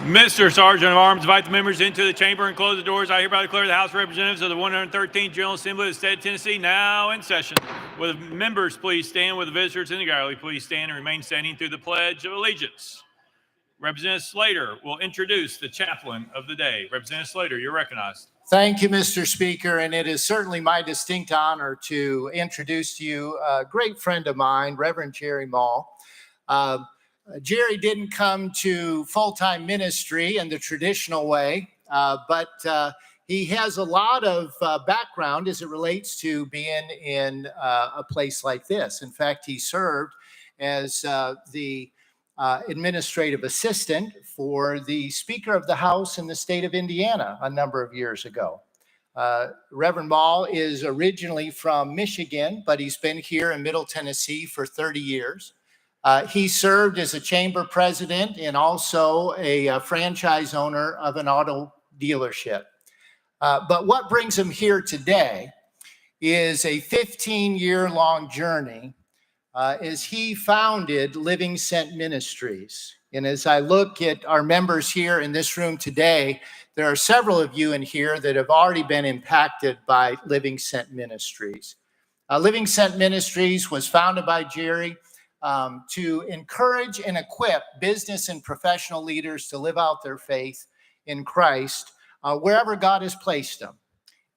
Mr. Sergeant of Arms, invite the members into the chamber and close the doors. I hereby declare the House of Representatives of the 113th General Assembly of the State of Tennessee now in session. Will the members please stand? Will the visitors in the gallery please stand and remain standing through the Pledge of Allegiance? Representative Slater will introduce the chaplain of the day. Representative Slater, you're recognized. Thank you, Mr. Speaker, and it is certainly my distinct honor to introduce to you a great friend of mine, Reverend Jerry Mall. Jerry didn't come to full-time ministry in the traditional way, but he has a lot of background as it relates to being in a place like this. In fact, he served as the administrative assistant for the Speaker of the House in the state of Indiana a number of years ago. Reverend Mall is originally from Michigan, but he's been here in Middle Tennessee for 30 years. He served as a chamber president and also a franchise owner of an auto dealership. But what brings him here today is a 15-year-long journey as he founded Living Sent Ministries. And as I look at our members here in this room today, there are several of you in here that have already been impacted by Living Sent Ministries. Living Sent Ministries was founded by Jerry to encourage and equip business and professional leaders to live out their faith in Christ wherever God has placed them.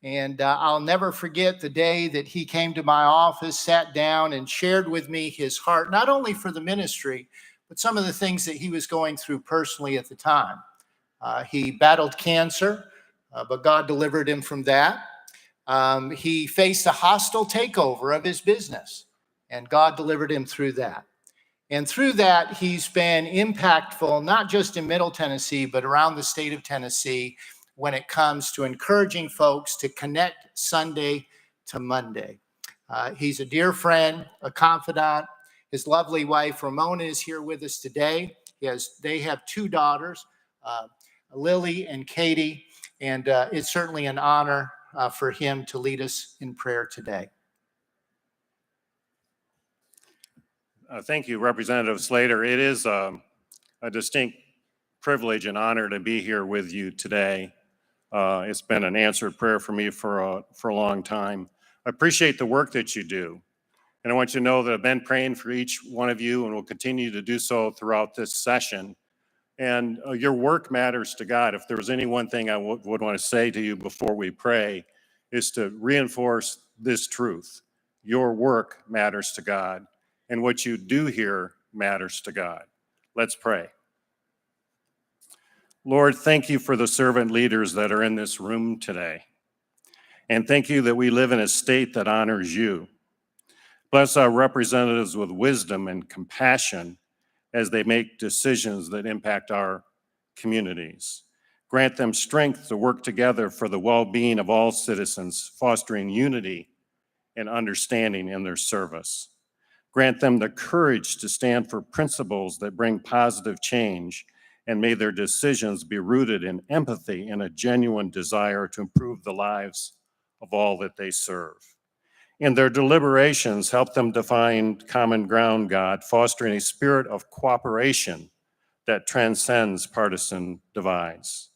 And I'll never forget the day that he came to my office, sat down, and shared with me his heart, not only for the ministry, but some of the things that he was going through personally at the time. He battled cancer, but God delivered him from that. He faced a hostile takeover of his business, and God delivered him through that. And through that, he's been impactful, not just in Middle Tennessee, but around the state of Tennessee when it comes to encouraging folks to connect Sunday to Monday. He's a dear friend, a confidant. His lovely wife, Ramona, is here with us today. They have two daughters, Lily and Katie, and it's certainly an honor for him to lead us in prayer today. Thank you, Representative Slater. It is a distinct privilege and honor to be here with you today. It's been an answered prayer for me for a long time. I appreciate the work that you do. And I want you to know that I've been praying for each one of you and will continue to do so throughout this session. And your work matters to God. If there was any one thing I would want to say to you before we pray, is to reinforce this truth. Your work matters to God, and what you do here matters to God. Let's pray. Lord, thank you for the servant leaders that are in this room today. And thank you that we live in a state that honors you. Bless our representatives with wisdom and compassion as they make decisions that impact our communities. Grant them strength to work together for the well-being of all citizens, fostering unity and understanding in their service. Grant them the courage to stand for principles that bring positive change, and may their decisions be rooted in empathy and a genuine desire to improve the lives of all that they serve. In their deliberations, help them to find common ground, God, fostering a spirit of cooperation that transcends partisan divides.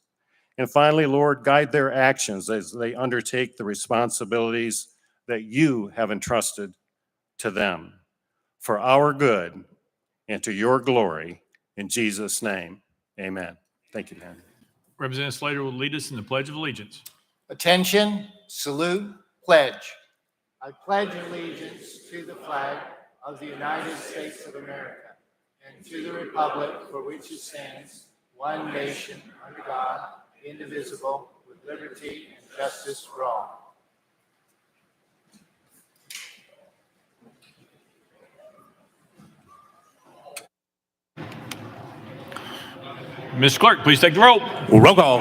And finally, Lord, guide their actions as they undertake the responsibilities that you have entrusted to them for our good and to your glory. In Jesus' name, amen. Thank you, Dan. Representative Slater will lead us in the Pledge of Allegiance. Attention, salute, pledge. I pledge allegiance to the flag of the United States of America and to the republic for which it stands, one nation, under God, indivisible, with liberty and justice for all. Mr. Clerk, please take the roll. Roll call.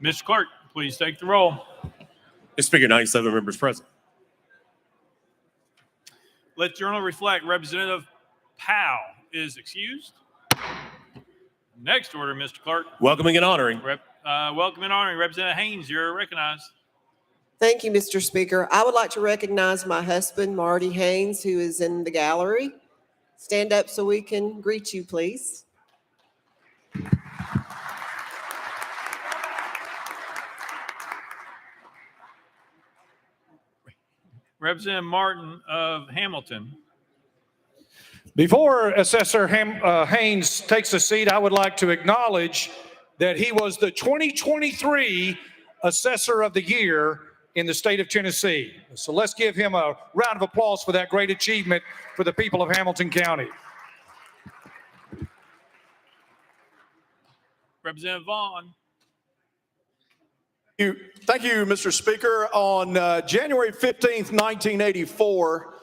Mr. Clerk, please take the roll. Mr. Speaker, 97 members present. Let the journal reflect Representative Powell is excused. Next order, Mr. Clerk. Welcoming and honoring. Welcome and honoring Representative Haynes. You're recognized. Thank you, Mr. Speaker. I would like to recognize my husband, Marty Haynes, who is in the gallery. Stand up so we can greet you, please. Representative Martin of Hamilton. Before Assessor Haynes takes a seat, I would like to acknowledge that he was the 2023 Assessor of the Year in the state of Tennessee. So let's give him a round of applause for that great achievement for the people of Hamilton County. Representative Vaughn. Thank you, Mr. Speaker. On January 15th, 1984,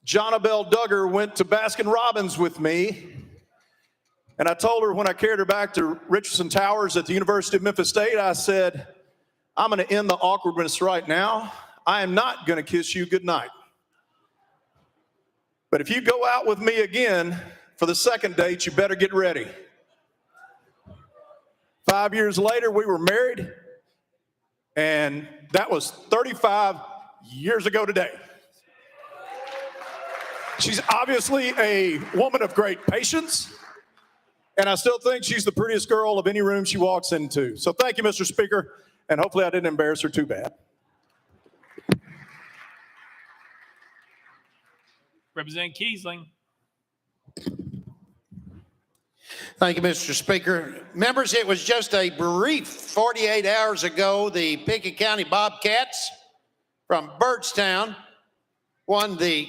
Jonabelle Duggar went to Baskin-Robbins with me, and I told her when I carried her back to Richardson Towers at the University of Memphis State, I said, I'm going to end the awkwardness right now. I am not going to kiss you goodnight. But if you go out with me again for the second date, you better get ready. 5 years later, we were married, and that was 35 years ago today. She's obviously a woman of great patience, and I still think she's the prettiest girl of any room she walks into. So thank you, Mr. Speaker, and hopefully I didn't embarrass her too bad. Representative Kiesling. Thank you, Mr. Speaker. Members, it was just a brief 48 hours ago, the Pickett County Bobcats from Byrdstown won the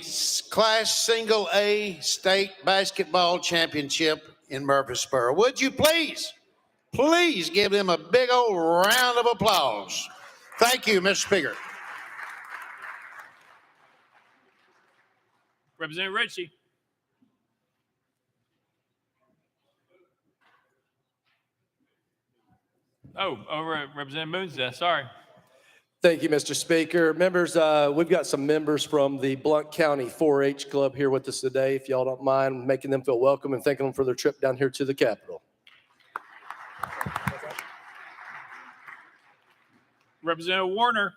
Class Single A State Basketball Championship in Murfreesboro. Would you please give them a big old round of applause? Thank you, Mr. Speaker. Representative Ritchie. Over at Representative Boone's desk. Sorry. Thank you, Mr. Speaker. Members, we've got some members from the Blount County 4-H Club here with us today. If y'all don't mind making them feel welcome and thanking them for their trip down here to the Capitol. Representative Warner.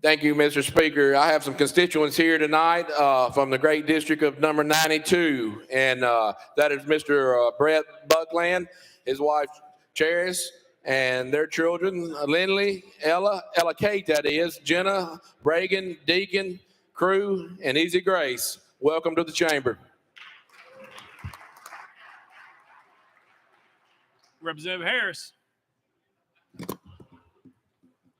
Thank you, Mr. Speaker. I have some constituents here tonight from the great district of number 92, and that is Mr. Brett Buckland, his wife Charis, and their children, Lindley, Ella Kate, that is, Jenna, Reagan, Deacon, Crew, and Easy Grace. Welcome to the chamber. Representative Harris.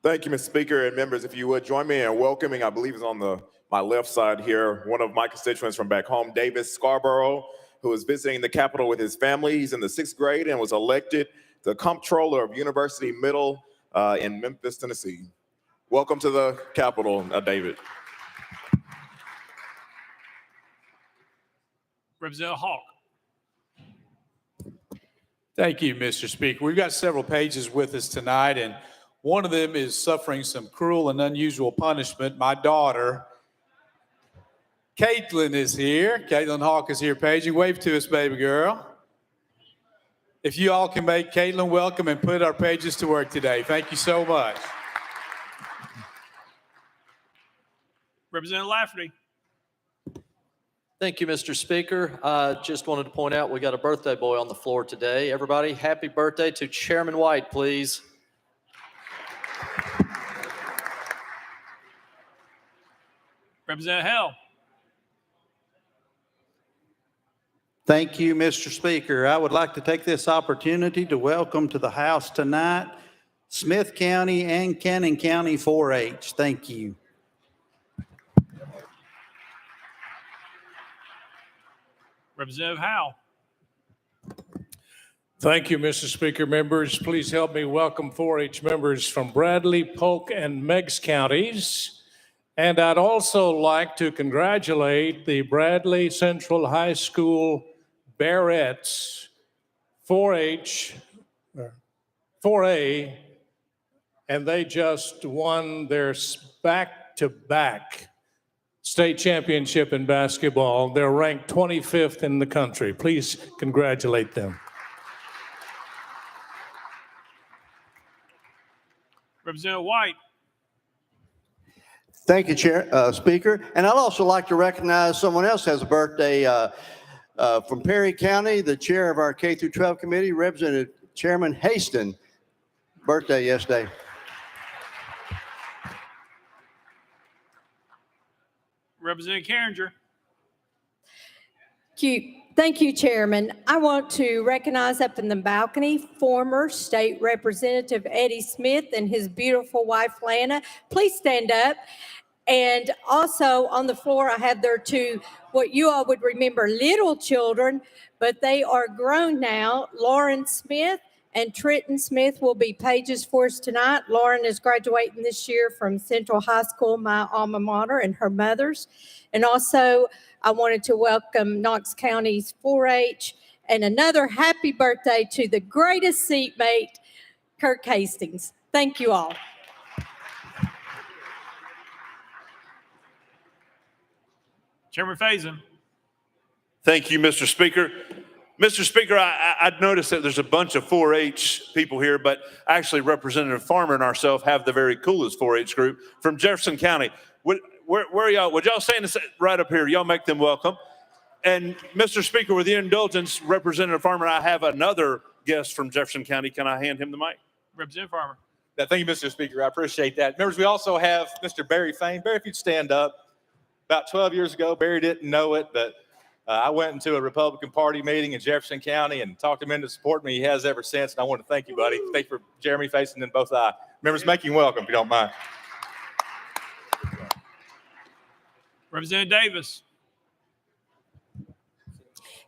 Thank you, Mr. Speaker, and members, if you would join me in welcoming, I believe is on my left side here, one of my constituents from back home, Davis Scarborough, who is visiting the Capitol with his family. He's in the 6th grade and was elected the comptroller of University Middle in Memphis, Tennessee. Welcome to the Capitol, David. Representative Hawk. Thank you, Mr. Speaker. We've got several pages with us tonight, and one of them is suffering some cruel and unusual punishment. My daughter, Caitlin, is here. Caitlin Hawk is here paging. Wave to us, baby girl. If you all can make Caitlin welcome and put our pages to work today. Thank you so much. Representative Lafferty. Thank you, Mr. Speaker. Just wanted to point out we got a birthday boy on the floor today. Everybody, happy birthday to Chairman White, please. Representative Hell. Thank you, Mr. Speaker. I would like to take this opportunity to welcome to the House tonight Smith County and Cannon County 4-H. Thank you. Representative Howe. Thank you, Mr. Speaker. Members, please help me welcome 4-H members from Bradley, Polk, and Meigs counties. And I'd also like to congratulate the Bradley Central High School Barretts 4-H 4A, and they just won their back-to-back state championship in basketball. They're ranked 25th in the country. Please congratulate them. Representative White. Thank you, Speaker. And I'd also like to recognize someone else has a birthday from Perry County, the chair of our K through 12 committee, Representative Chairman Haston. Birthday yesterday. Representative Carringer. Thank you, Chairman. I want to recognize up in the balcony former State Representative Eddie Smith and his beautiful wife, Lana. Please stand up. And also on the floor, I have there two, what you all would remember, little children, but they are grown now. Lauren Smith and Trenton Smith will be pages for us tonight. Lauren is graduating this year from Central High School, my alma mater, and her mother's. And also, I wanted to welcome Knox County's 4-H and another happy birthday to the greatest seatmate, Kirk Hastings. Thank you all. Chairman Faison. Thank you, Mr. Speaker. Mr. Speaker, I'd noticed that there's a bunch of 4-H people here, but actually Representative Farmer and ourselves have the very coolest 4-H group from Jefferson County. Where are y'all? Would y'all stand right up here? Y'all make them welcome. And Mr. Speaker, with your indulgence, Representative Farmer, I have another guest from Jefferson County. Can I hand him the mic? Representative Farmer. Yeah, thank you, Mr. Speaker. I appreciate that. Members, we also have Mr. Barry Fain. Barry, if you'd stand up. About 12 years ago, Barry didn't know it, but I went into a Republican Party meeting in Jefferson County and talked him into supporting me. He has ever since, and I want to thank you, buddy. Thank you for Jeremy Faison and both I. Members, make him welcome, if you don't mind. Representative Davis.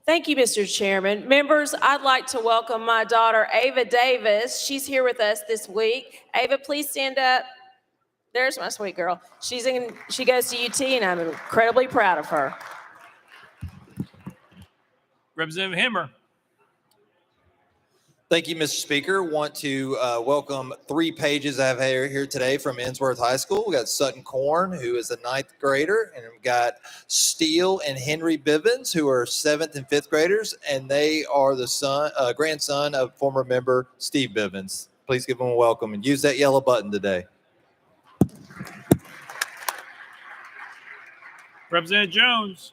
Thank you, Mr. Chairman. Members, I'd like to welcome my daughter, Ava Davis. She's here with us this week. Ava, please stand up. There's my sweet girl. She goes to UT, and I'm incredibly proud of her. Representative Hemmer. Thank you, Mr. Speaker. Want to welcome 3 pages I have here today from Ensworth High School. We got Sutton Korn, who is a 9th grader, and we've got Steele and Henry Bivens, who are 7th and 5th graders, and they are the grandson of former member Steve Bivens. Please give them a welcome and use that yellow button today. Representative Jones.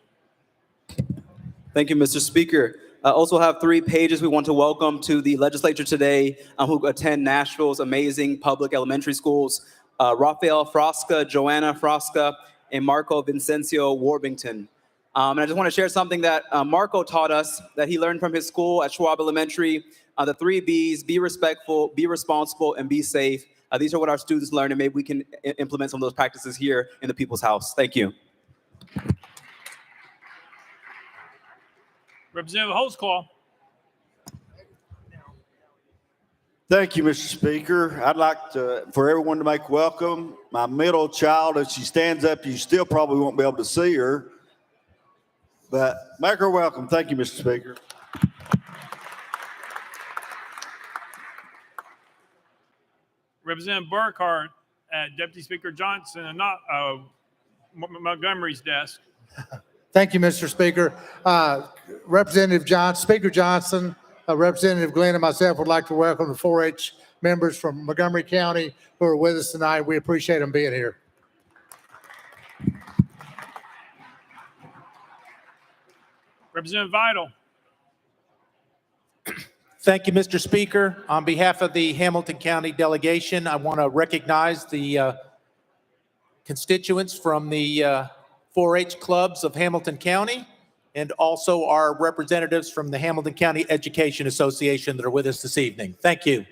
Thank you, Mr. Speaker. I also have 3 pages we want to welcome to the legislature today who attend Nashville's amazing public elementary schools. Raphael Frosca, Joanna Frosca, and Marco Vincencio Warbington. And I just want to share something that Marco taught us that he learned from his school at Schwab Elementary. The 3 Bs, be respectful, be responsible, and be safe. These are what our students learn, and maybe we can implement some of those practices here in the People's House. Thank you. Representative Holtzclaw. Thank you, Mr. Speaker. I'd like for everyone to make welcome my middle child. If she stands up, you still probably won't be able to see her, but make her welcome. Thank you, Mr. Speaker. Representative Burkhart at Deputy Speaker Johnson and not Montgomery's desk. Thank you, Mr. Speaker. Representative Johnson, Speaker Johnson, Representative Glenn, and myself would like to welcome the 4-H members from Montgomery County who are with us tonight. We appreciate them being here. Representative Vital. Thank you, Mr. Speaker. On behalf of the Hamilton County delegation, I want to recognize the constituents from the 4-H clubs of Hamilton County and also our representatives from the Hamilton County Education Association that are with us this evening. Thank you.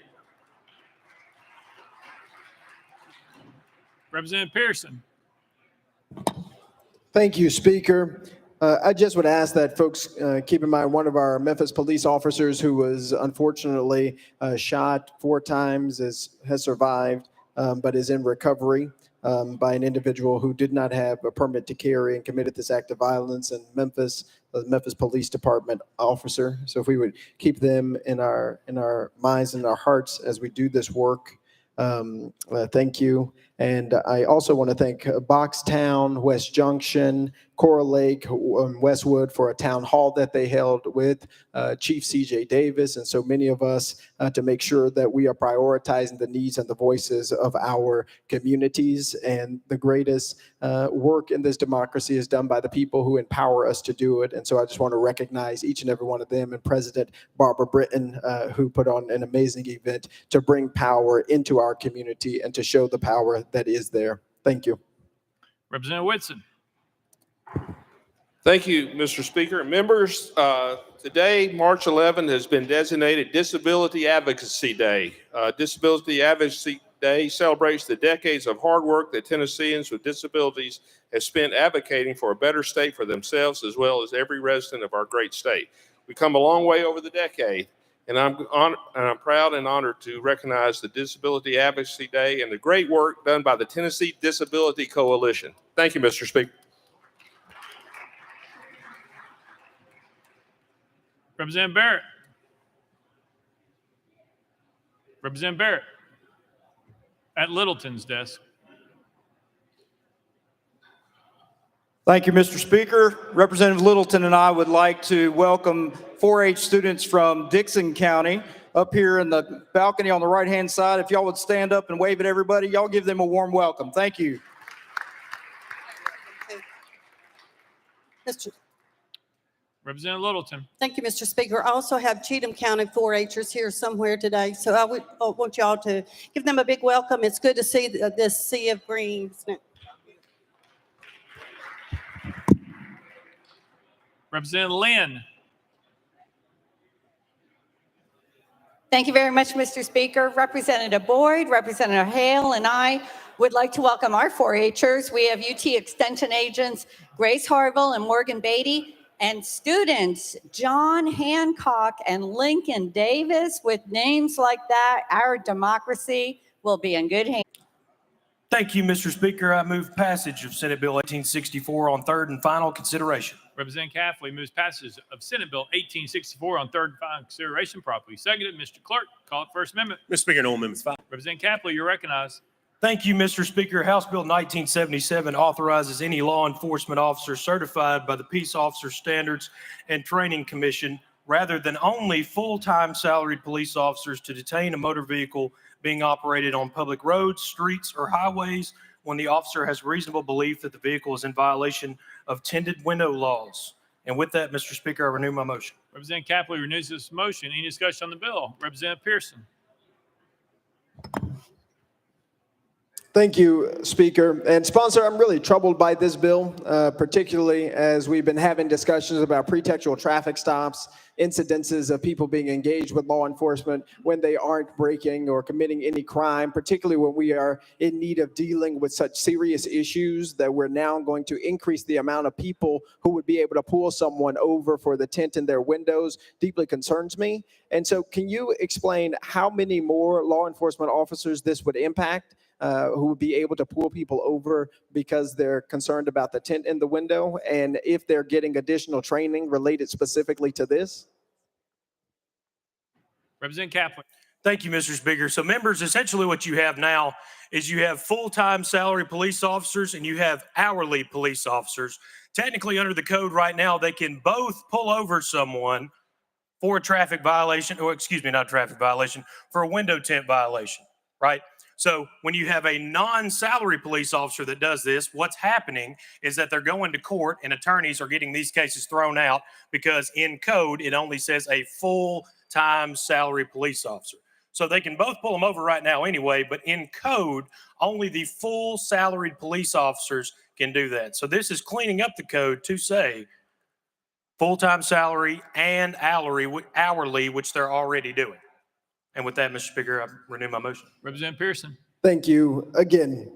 Representative Pearson. Thank you, Speaker. I just would ask that folks keep in mind one of our Memphis police officers who was unfortunately shot 4 times has survived, but is in recovery by an individual who did not have a permit to carry and committed this act of violence in Memphis. the Memphis Police Department officer. So if we would keep them in our minds and our hearts as we do this work. Thank you. And I also want to thank Boxtown, West Junction, Coral Lake, Westwood for a town hall that they held with Chief C.J. Davis and so many of us to make sure that we are prioritizing the needs and the voices of our communities. And the greatest work in this democracy is done by the people who empower us to do it. And so I just want to recognize each and every one of them and President Barbara Britton, who put on an amazing event to bring power into our community and to show the power that is there. Thank you. Representative Whitson. Thank you, Mr. Speaker. Members, today, March 11th, has been designated Disability Advocacy Day. Disability Advocacy Day celebrates the decades of hard work that Tennesseans with disabilities have spent advocating for a better state for themselves as well as every resident of our great state. We've come a long way over the decade, and I'm proud and honored to recognize the Disability Advocacy Day and the great work done by the Tennessee Disability Coalition. Thank you, Mr. Speaker. Representative Barrett. Representative Barrett. At Littleton's desk. Thank you, Mr. Speaker. Representative Littleton and I would like to welcome 4-H students from Dixon County up here in the balcony on the right-hand side. If y'all would stand up and wave at everybody, y'all give them a warm welcome. Thank you. Representative Littleton. Thank you, Mr. Speaker. I also have Cheatham County 4-Hers here somewhere today, so I would want y'all to give them a big welcome. It's good to see this sea of green. Representative Lynn. Thank you very much, Mr. Speaker. Representative Boyd, Representative Hale, and I would like to welcome our 4-Hers. We have UT Extension agents Grace Harville and Morgan Beatty, and students John Hancock and Lincoln Davis. With names like that, our democracy will be in good hands. Thank you, Mr. Speaker. I move passage of Senate Bill 1864 on third and final consideration. Representative Caffley moves passage of Senate Bill 1864 on third and final consideration. Properly seconded. Mr. Clerk, call it First Amendment. Mr. Speaker, no amendments filed. Representative Caffley, you're recognized. Thank you, Mr. Speaker. House Bill 1977 authorizes any law enforcement officer certified by the Peace Officer Standards and Training Commission, rather than only full-time salaried police officers, to detain a motor vehicle being operated on public roads, streets, or highways when the officer has reasonable belief that the vehicle is in violation of tinted window laws. And with that, Mr. Speaker, I renew my motion. Representative Caffley renews this motion. Any discussion on the bill? Representative Pearson. Thank you, Speaker. And sponsor, I'm really troubled by this bill, particularly as we've been having discussions about pretextual traffic stops, incidences of people being engaged with law enforcement when they aren't breaking or committing any crime, particularly when we are in need of dealing with such serious issues that we're now going to increase the amount of people who would be able to pull someone over for the tint in their windows deeply concerns me. And so can you explain how many more law enforcement officers this would impact? Who would be able to pull people over because they're concerned about the tint in the window, and if they're getting additional training related specifically to this? Representative Kaplan. Thank you, Mr. Speaker. So members, essentially what you have now is you have full-time salary police officers and you have hourly police officers. Technically under the code right now, they can both pull over someone for a traffic violation, or excuse me, not traffic violation, for a window tint violation, right? So when you have a non-salary police officer that does this, what's happening is that they're going to court and attorneys are getting these cases thrown out because in code, it only says a full-time salary police officer. So they can both pull them over right now anyway, but in code, only the full salaried police officers can do that. So this is cleaning up the code to say full-time salary and hourly, which they're already doing. And with that, Mr. Speaker, I renew my motion. Representative Pearson. Thank you. Again,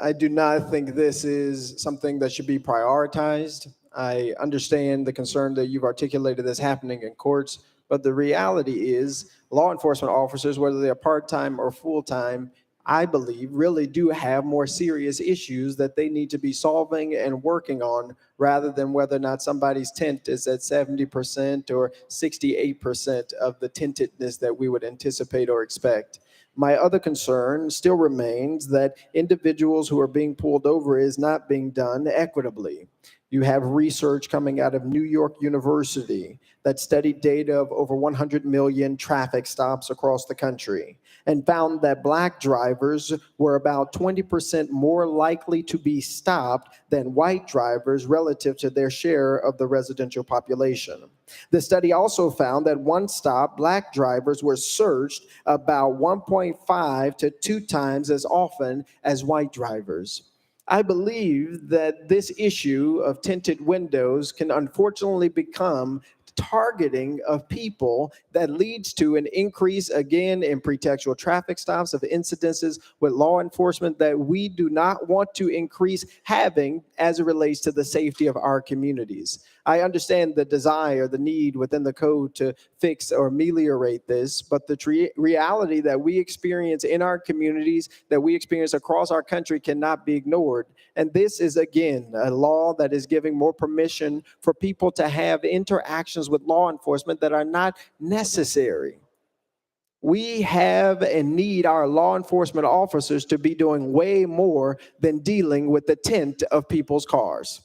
I do not think this is something that should be prioritized. I understand the concern that you've articulated that's happening in courts, but the reality is law enforcement officers, whether they're part-time or full-time, I believe, really do have more serious issues that they need to be solving and working on, rather than whether or not somebody's tint is at 70% or 68% of the tintedness that we would anticipate or expect. My other concern still remains that individuals who are being pulled over is not being done equitably. You have research coming out of New York University that studied data of over 100 million traffic stops across the country and found that Black drivers were about 20% more likely to be stopped than white drivers relative to their share of the residential population. The study also found that one stop, Black drivers were searched about 1.5 to 2 times as often as white drivers. I believe that this issue of tinted windows can unfortunately become targeting of people that leads to an increase again in pretextual traffic stops, of incidences with law enforcement that we do not want to increase having as it relates to the safety of our communities. I understand the desire, the need within the code to fix or ameliorate this, but the reality that we experience in our communities, that we experience across our country, cannot be ignored. And this is, again, a law that is giving more permission for people to have interactions with law enforcement that are not necessary. We have and need our law enforcement officers to be doing way more than dealing with the tint of people's cars.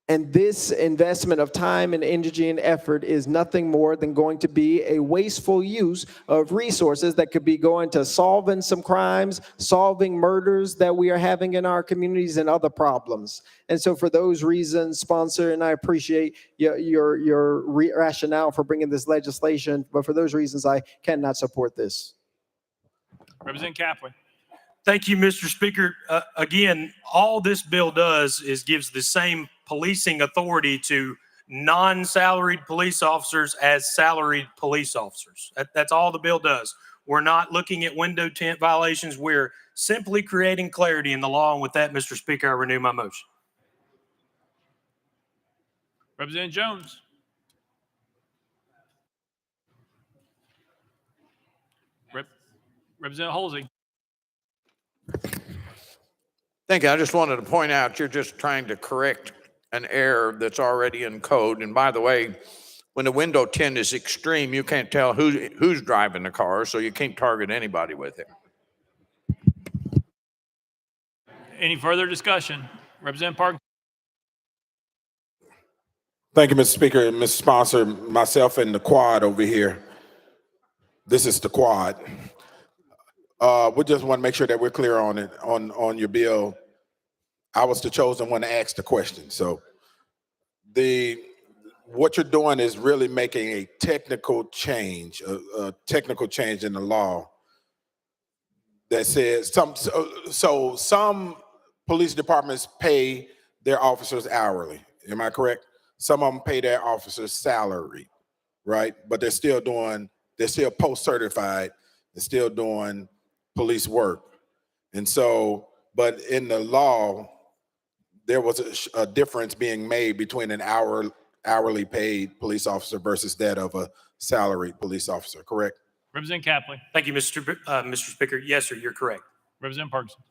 And this investment of time and energy and effort is nothing more than going to be a wasteful use of resources that could be going to solving some crimes, solving murders that we are having in our communities, and other problems. And so for those reasons, sponsor, and I appreciate your rationale for bringing this legislation, but for those reasons, I cannot support this. Representative Kaplan. Thank you, Mr. Speaker. Again, all this bill does is gives the same policing authority to non-salaried police officers as salaried police officers. That's all the bill does. We're not looking at window tint violations. We're simply creating clarity in the law. And with that, Mr. Speaker, I renew my motion. Representative Jones. Representative Halsey. Thank you. I just wanted to point out you're just trying to correct an error that's already in code. And by the way, when the window tint is extreme, you can't tell who's driving the car, so you can't target anybody with it. Any further discussion? Representative Park. Thank you, Mr. Speaker and Mr. Sponsor. Myself and the quad over here. This is the quad. We just want to make sure that we're clear on it, on your bill. I was the chosen one to ask the question. So what you're doing is really making a technical change in the law that says some police departments pay their officers hourly. Am I correct? Some of them pay their officers salary, right? But they're still post-certified, they're still doing police work. And so, but in the law, there was a difference being made between an hourly paid police officer versus that of a salaried police officer, correct? Representative Kaplan. Thank you, Mr. Speaker. Yes, sir, you're correct. Representative Parkinson.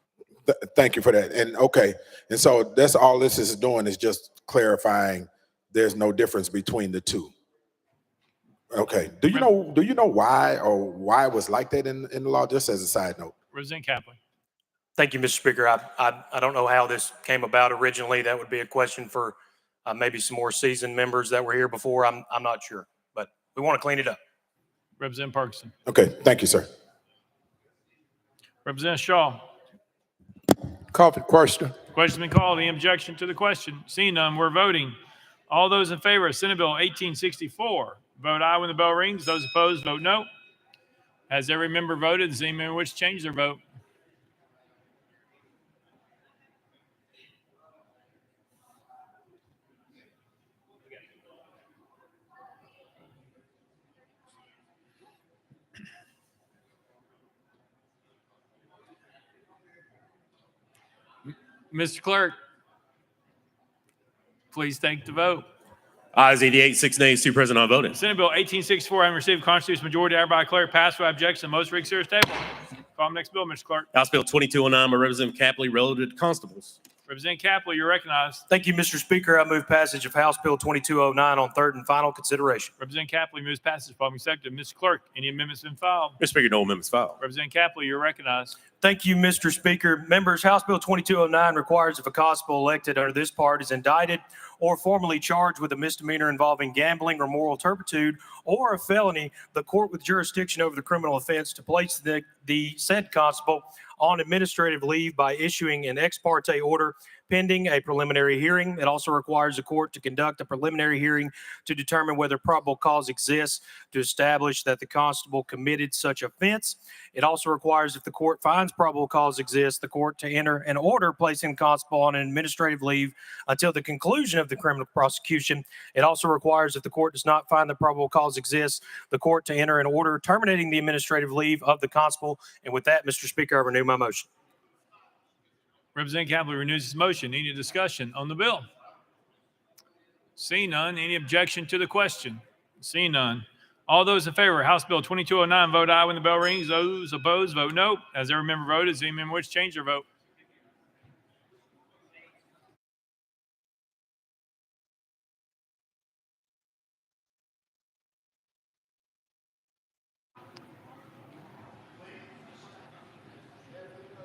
Thank you for that. And okay, and so that's all this is doing, is just clarifying there's no difference between the two. Okay. Do you know why, or why it was like that in the law? Just as a side note. Representative Kaplan. Thank you, Mr. Speaker. I don't know how this came about originally. That would be a question for maybe some more seasoned members that were here before. I'm not sure, but we want to clean it up. Representative Parkinson. Okay. Thank you, sir. Representative Shaw. Call for the question. Question been called. Any objection to the question? Seeing none, we're voting. All those in favor of Senate Bill 1864, vote aye when the bell rings. Those opposed, vote no. Has every member voted? Does any member wish to change their vote? Mr. Clerk, please take the vote. Ayes 88, 6 nays, 2 present, unvoted. Senate Bill 1864 having received constitutional majority, I hereby declare passed without objection. Most read, serious table. Call next bill, Mr. Clerk. House Bill 2209 by Representative Capley relative to constables. Representative Capley, you're recognized. Thank you, Mr. Speaker. I move passage of House Bill 2209 on third and final consideration. Representative Capley moves passage. Following second. Mr. Clerk, any amendments been filed? Mr. Speaker, no amendments filed. Representative Capley, you're recognized. Thank you, Mr. Speaker. Members, House Bill 2209 requires if a constable elected under this part is indicted or formally charged with a misdemeanor involving gambling or moral turpitude or a felony, the court with jurisdiction over the criminal offense to place the said constable on administrative leave by issuing an ex parte order pending a preliminary hearing. It also requires the court to conduct a preliminary hearing to determine whether probable cause exists to establish that the constable committed such offense. It also requires, if the court finds probable cause exists, the court to enter an order placing the constable on an administrative leave until the conclusion of the criminal prosecution. It also requires, if the court does not find that probable cause exists, the court to enter an order terminating the administrative leave of the constable. And with that, Mr. Speaker, I renew my motion. Representative Capley renews his motion. Any discussion on the bill? Seeing none. Any objection to the question? Seeing none. All those in favor of House Bill 2209 vote aye when the bell rings. Those opposed vote no. As every member voted, does any member wish to change their vote?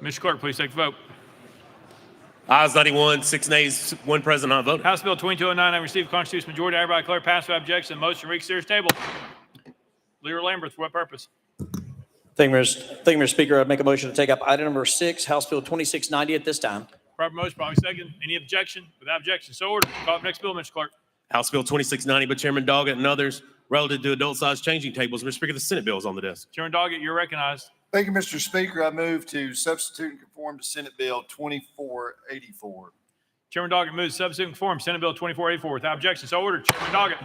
Mr. Clerk, please take the vote. Ayes 91, 6 nays, 1 present, not voting. House Bill 2209 having received a constitutional majority, I hereby declare passed without objection. The motion reconsider is tabled. Leader Lambert, for what purpose? Thank you, Mr. Speaker. I'd make a motion to take up item number 6, House Bill 2690 at this time. Proper motion, probably second. Any objection? Without objection, so ordered. Call up next bill, Mr. Clerk. House Bill 2690 by Chairman Doggett and others relative to adult-sized changing tables. Mr. Speaker, the Senate bill is on the desk. Chairman Doggett, you're recognized. Thank you, Mr. Speaker. I move to substitute and conform to Senate Bill 2484. Chairman Doggett moves substitute and conform Senate Bill 2484 without objection. So ordered. Chairman Doggett.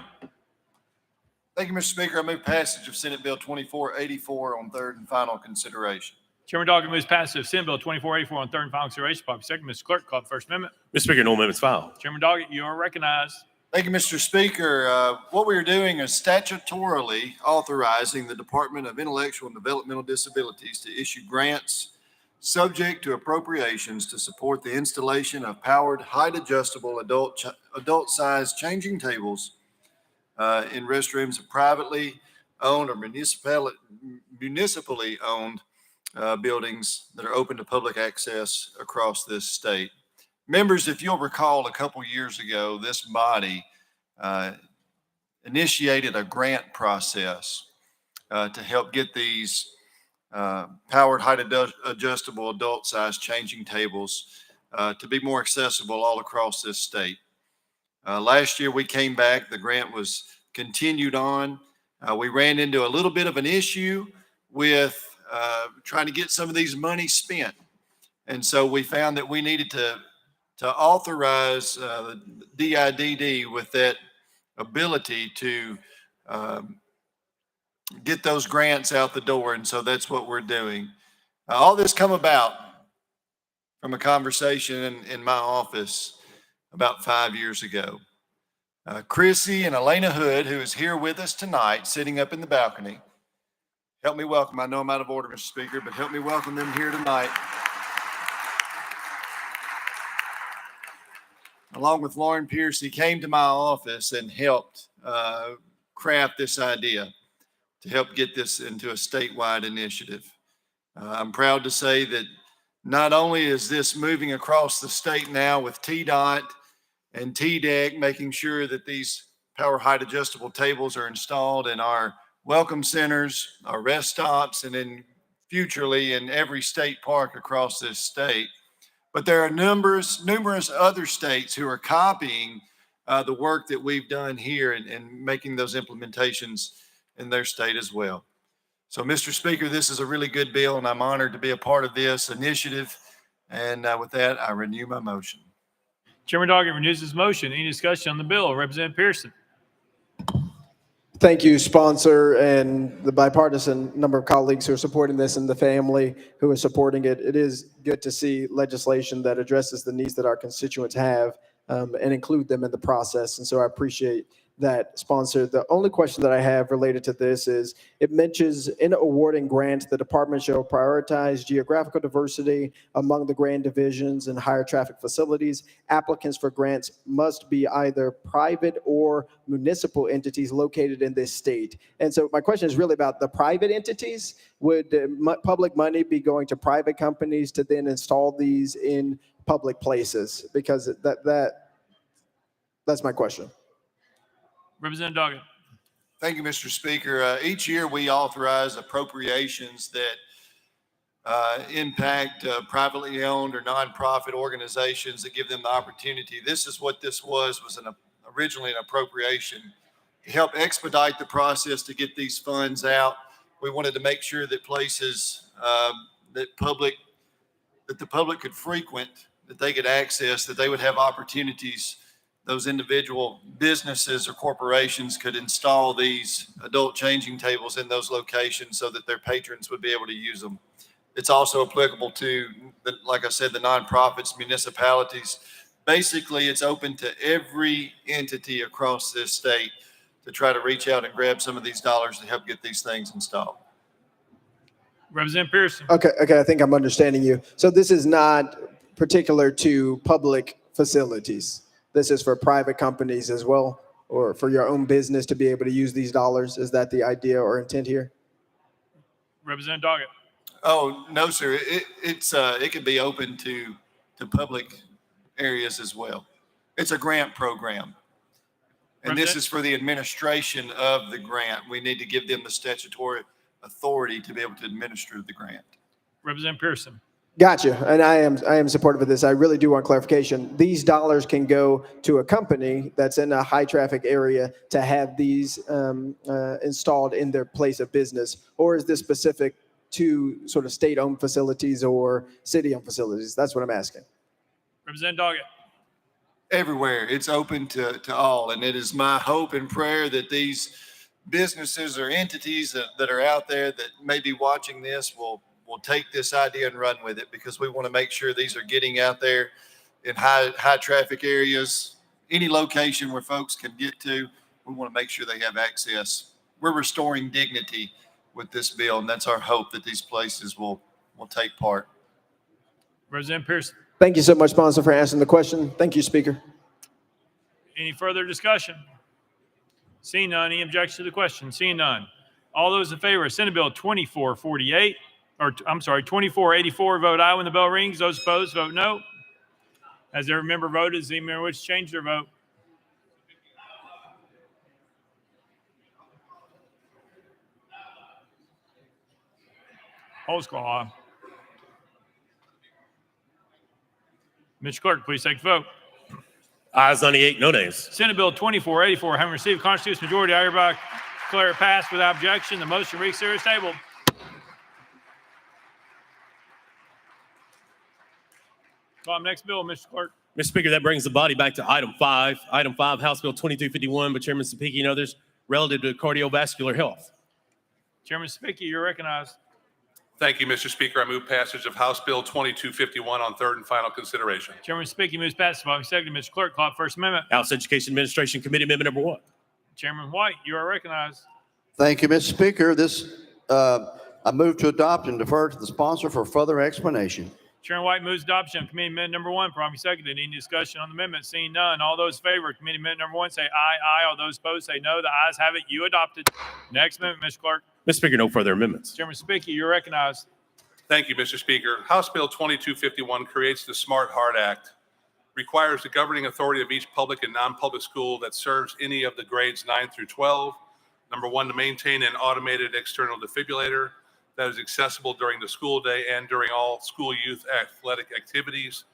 Thank you, Mr. Speaker. I move passage of Senate Bill 2484 on third and final consideration. Chairman Doggett moves passage of Senate Bill 2484 on third and final consideration. Probably second. Mr. Clerk, call the First Amendment. Mr. Speaker, no amendments filed. Chairman Doggett, you are recognized. Thank you, Mr. Speaker. What we are doing is statutorily authorizing the Department of Intellectual and Developmental Disabilities to issue grants subject to appropriations to support the installation of powered height-adjustable adult-sized changing tables in restrooms of privately owned or municipally owned buildings that are open to public access across this state. Members, if you'll recall, a couple years ago, this body initiated a grant process to help get these powered height-adjustable adult-sized changing tables to be more accessible all across this state. Last year, we came back. The grant was continued on. We ran into a little bit of an issue with trying to get some of these money spent. And so we found that we needed to authorize the DIDD with that ability to get those grants out the door. And so that's what we're doing. All this come about from a conversation in my office about 5 years ago. Chrissy and Elena Hood, who is here with us tonight, sitting up in the balcony. Help me welcome, I know I'm out of order, Mr. Speaker, but help me welcome them here tonight. Along with Lauren Pierce, he came to my office and helped craft this idea to help get this into a statewide initiative. I'm proud to say that not only is this moving across the state now with TDOT and TDEC, making sure that these power height adjustable tables are installed in our welcome centers, our rest stops, and then futurely in every state park across this state. But there are numerous other states who are copying the work that we've done here and making those implementations in their state as well. So, Mr. Speaker, this is a really good bill, and I'm honored to be a part of this initiative. And with that, I renew my motion. Chairman Doggett renews his motion. Any discussion on the bill? Representative Pearson. Thank you, sponsor, and the bipartisan number of colleagues who are supporting this and the family who is supporting it. It is good to see legislation that addresses the needs that our constituents have and include them in the process. And so I appreciate that sponsor. The only question that I have related to this is it mentions in awarding grants, the department shall prioritize geographical diversity among the grant divisions and higher traffic facilities. Applicants for grants must be either private or municipal entities located in this state. And so my question is really about the private entities. Would public money be going to private companies to then install these in public places? Because that's my question. Representative Doggett. Thank you, Mr. Speaker. Each year we authorize appropriations that impact privately owned or nonprofit organizations that give them the opportunity. This is what this was originally an appropriation to help expedite the process to get these funds out. We wanted to make sure that places that the public could frequent, that they could access, that they would have opportunities. Those individual businesses or corporations could install these adult changing tables in those locations so that their patrons would be able to use them. It's also applicable to, like I said, the nonprofits, municipalities. Basically, it's open to every entity across this state to try to reach out and grab some of these dollars to help get these things installed. Representative Pearson. Okay, I think I'm understanding you. So this is not particular to public facilities. This is for private companies as well, or for your own business to be able to use these dollars. Is that the idea or intent here? Representative Doggett. Oh, no, sir. It can be open to public areas as well. It's a grant program. And this is for the administration of the grant. We need to give them the statutory authority to be able to administer the grant. Representative Pearson. Gotcha. And I am supportive of this. I really do want clarification. These dollars can go to a company that's in a high traffic area to have these installed in their place of business, or is this specific to sort of state-owned facilities or city-owned facilities? That's what I'm asking. Representative Doggett. Everywhere. It's open to all. And it is my hope and prayer that these businesses or entities that are out there that may be watching this will take this idea and run with it, because we want to make sure these are getting out there in high traffic areas, any location where folks can get to. We want to make sure they have access. We're restoring dignity with this bill, and that's our hope that these places will take part. Representative Pearson. Thank you so much, sponsor, for answering the question. Thank you, Speaker. Any further discussion? Seeing none, any objection to the question? Seeing none. All those in favor of Senate Bill 2484, vote aye when the bell rings. Those opposed, vote no. Has every member voted? Does any member wish to change their vote? Hold call on. Mr. Clerk, please take the vote. Ayes 98, no nays. Senate Bill 2484, having received a constitutional majority, I hereby declare it passed without objection. The motion to reconsider is tabled. Call next bill, Mr. Clerk. Mr. Speaker, that brings the body back to item 5. Item 5, House Bill 2251 by Chairman Sapiki and others relative to cardiovascular health. Chairman Sapiki, you're recognized. Thank you, Mr. Speaker. I move passage of House Bill 2251 on third and final consideration. Chairman Sapiki moves passage. Following second, Mr. Clerk, call First Amendment. House Education Administration Committee Amendment number 1. Chairman White, you are recognized. Thank you, Mr. Speaker. I move to adopt and defer to the sponsor for further explanation. Chairman White moves adoption of Committee Amendment number 1. Promptly seconded. Any discussion on the amendment? Seeing none. All those in favor of Committee Amendment number 1 say aye, aye. All those opposed say no. The ayes have it. You adopted. Next amendment, Mr. Clerk. Mr. Speaker, no further amendments. Chairman Sapiki, you're recognized. Thank you, Mr. Speaker. House Bill 2251 creates the Smart Heart Act, requires the governing authority of each public and non-public school that serves any of the grades 9 through 12, number 1, to maintain an automated external defibrillator that is accessible during the school day and during all school youth athletic activities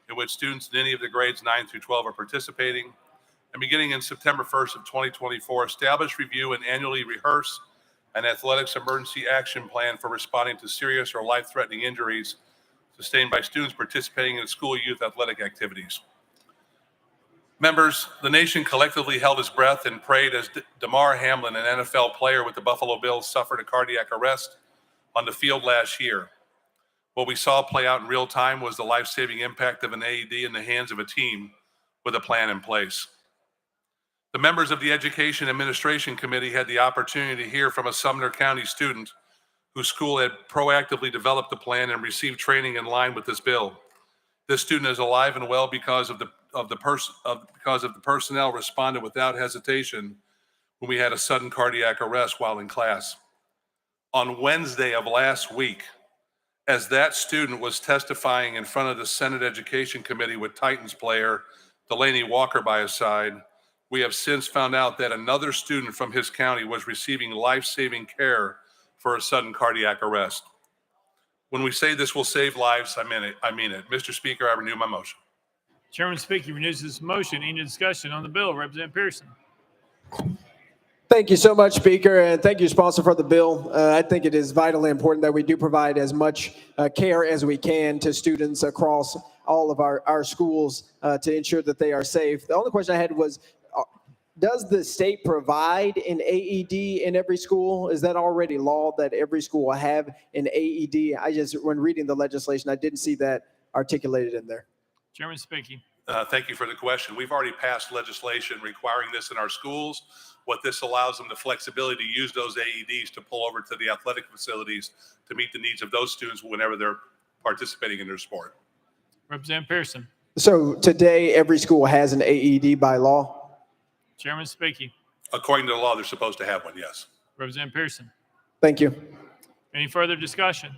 in which students in any of the grades 9 through 12 are participating. And beginning in September 1st of 2024, establish, review, and annually rehearse an athletics emergency action plan for responding to serious or life-threatening injuries sustained by students participating in school youth athletic activities. Members, the nation collectively held its breath and prayed as Damar Hamlin, an NFL player with the Buffalo Bills, suffered a cardiac arrest on the field last year. What we saw play out in real time was the life-saving impact of an AED in the hands of a team with a plan in place. The members of the Education Administration Committee had the opportunity to hear from a Sumner County student whose school had proactively developed a plan and received training in line with this bill. This student is alive and well because the personnel responded without hesitation when we had a sudden cardiac arrest while in class. On Wednesday of last week, as that student was testifying in front of the Senate Education Committee with Titans player Delaney Walker by his side, we have since found out that another student from his county was receiving life-saving care for a sudden cardiac arrest. When we say this will save lives, I mean it. Mr. Speaker, I renew my motion. Chairman speaking renews this motion. Any discussion on the bill? Representative Pearson. Thank you so much, Speaker, and thank you, sponsor, for the bill. I think it is vitally important that we do provide as much care as we can to students across all of our schools to ensure that they are safe. The only question I had was, does the state provide an AED in every school? Is that already law that every school will have an AED? When reading the legislation, I didn't see that articulated in there. Chairman speaking. Thank you for the question. We've already passed legislation requiring this in our schools. What this allows them the flexibility to use those AEDs to pull over to the athletic facilities to meet the needs of those students whenever they're participating in their sport. Representative Pearson. So today, every school has an AED by law? Chairman speaking. According to the law, they're supposed to have one, yes. Representative Pearson. Thank you. Any further discussion?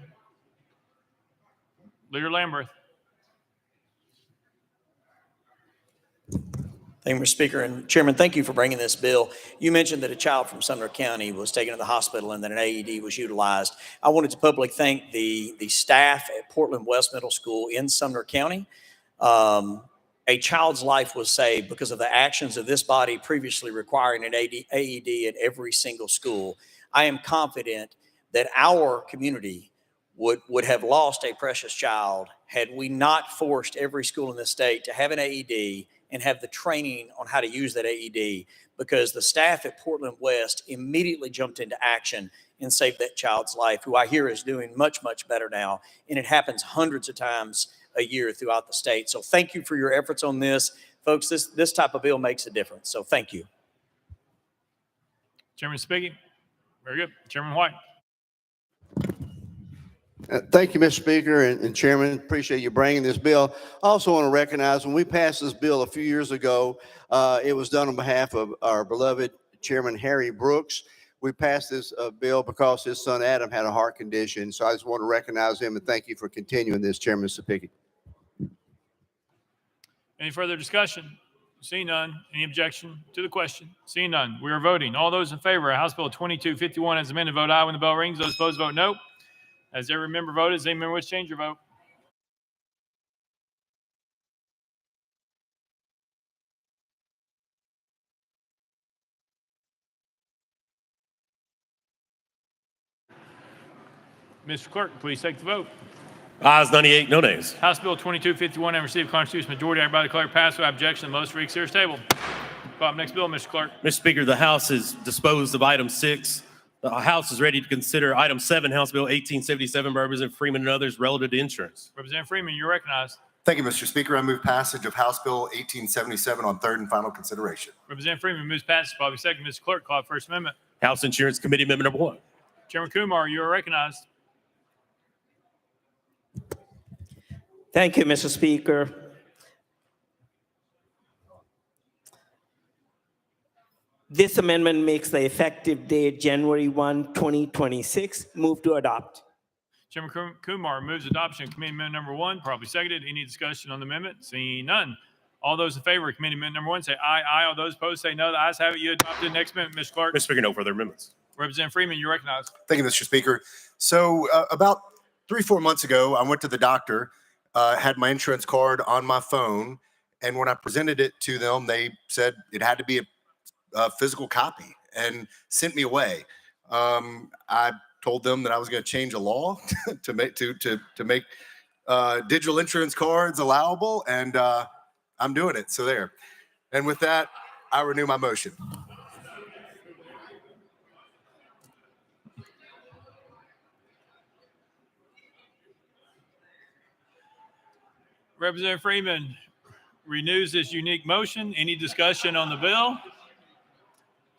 Leader Lamberth. Thank you, Mr. Speaker. And Chairman, thank you for bringing this bill. You mentioned that a child from Sumner County was taken to the hospital and that an AED was utilized. I wanted to publicly thank the staff at Portland West Middle School in Sumner County. A child's life was saved because of the actions of this body previously requiring an AED at every single school. I am confident that our community would have lost a precious child had we not forced every school in the state to have an AED and have the training on how to use that AED, because the staff at Portland West immediately jumped into action and saved that child's life, who I hear is doing much, much better now. And it happens hundreds of times a year throughout the state. So thank you for your efforts on this. Folks, this type of bill makes a difference. So thank you. Chairman speaking. Very good. Chairman White. Thank you, Mr. Speaker and Chairman. Appreciate you bringing this bill. I also want to recognize when we passed this bill a few years ago, it was done on behalf of our beloved Chairman Harry Brooks. We passed this bill because his son Adam had a heart condition. So I just want to recognize him and thank you for continuing this, Chairman Sapicki. Any further discussion? Seeing none. Any objection to the question? Seeing none. We are voting. All those in favor of House Bill 2251 as amended, vote aye when the bell rings. Those opposed, vote no. As every member voted, does any member wish to change your vote? Mr. Clerk, please take the vote. Ayes 98, no nays. House Bill 2251 and received constitutional majority. I hereby declare passed without objection. The motion reads here is tabled. Call up next bill, Mr. Clerk. Mr. Speaker, the House has disposed of item 6. The House is ready to consider item 7, House Bill 1877 by Representative Freeman and others relative to insurance. Representative Freeman, you're recognized. Thank you, Mr. Speaker. I move passage of House Bill 1877 on third and final consideration. Representative Freeman moves passage. Probably second. Mr. Clerk, call up First Amendment. House Insurance Committee Amendment number 1. Chairman Kumar, you are recognized. Thank you, Mr. Speaker. This amendment makes the effective date January 1, 2026. Move to adopt. Chairman Kumar moves adoption of Committee Amendment number 1. Probably seconded. Any discussion on the amendment? Seeing none. All those in favor of Committee Amendment number 1 say aye. Aye. All those opposed say no. The ayes have it. You adopted. Next amendment, Mr. Clerk. Mr. Speaker, no further amendments. Representative Freeman, you're recognized. Thank you, Mr. Speaker. So about 3-4 months ago, I went to the doctor, had my insurance card on my phone, and when I presented it to them, they said it had to be a physical copy and sent me away. I told them that I was going to change a law to make digital insurance cards allowable, and I'm doing it. So there. And with that, I renew my motion. Representative Freeman renews this unique motion. Any discussion on the bill?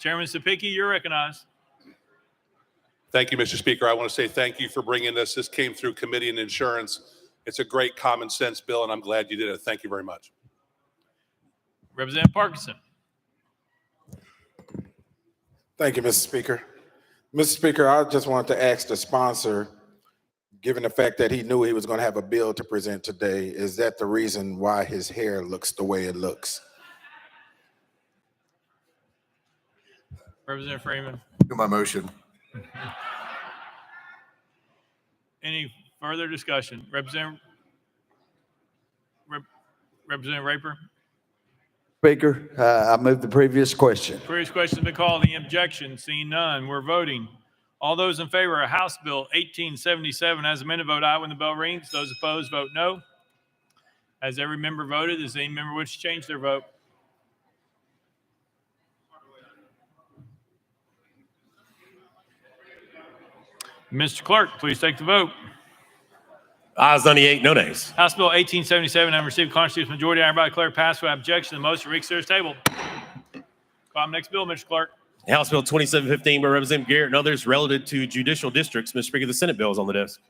Chairman Sapicki, you're recognized. Thank you, Mr. Speaker. I want to say thank you for bringing this. This came through committee and insurance. It's a great common sense bill, and I'm glad you did it. Thank you very much. Representative Parkinson. Thank you, Mr. Speaker. Mr. Speaker, I just wanted to ask the sponsor, given the fact that he knew he was going to have a bill to present today, is that the reason why his hair looks the way it looks? Representative Freeman. Do my motion. Any further discussion? Representative Raper. Speaker, I move the previous question. Previous question has been called. The objection, seeing none, we're voting. All those in favor of House Bill 1877 as amended, vote aye when the bell rings. Those opposed, vote no. Has every member voted? Does any member wish to change their vote? Mr. Clerk, please take the vote. Ayes 98, no nays. House Bill 1877 having received constitutional majority, I hereby declare passed without objection. The motion reconsider is tabled. Call the next bill, Mr. Clerk. House Bill 2715 by Representative Garrett and others relative to judicial districts. Mr. Speaker, the Senate bill is on the desk.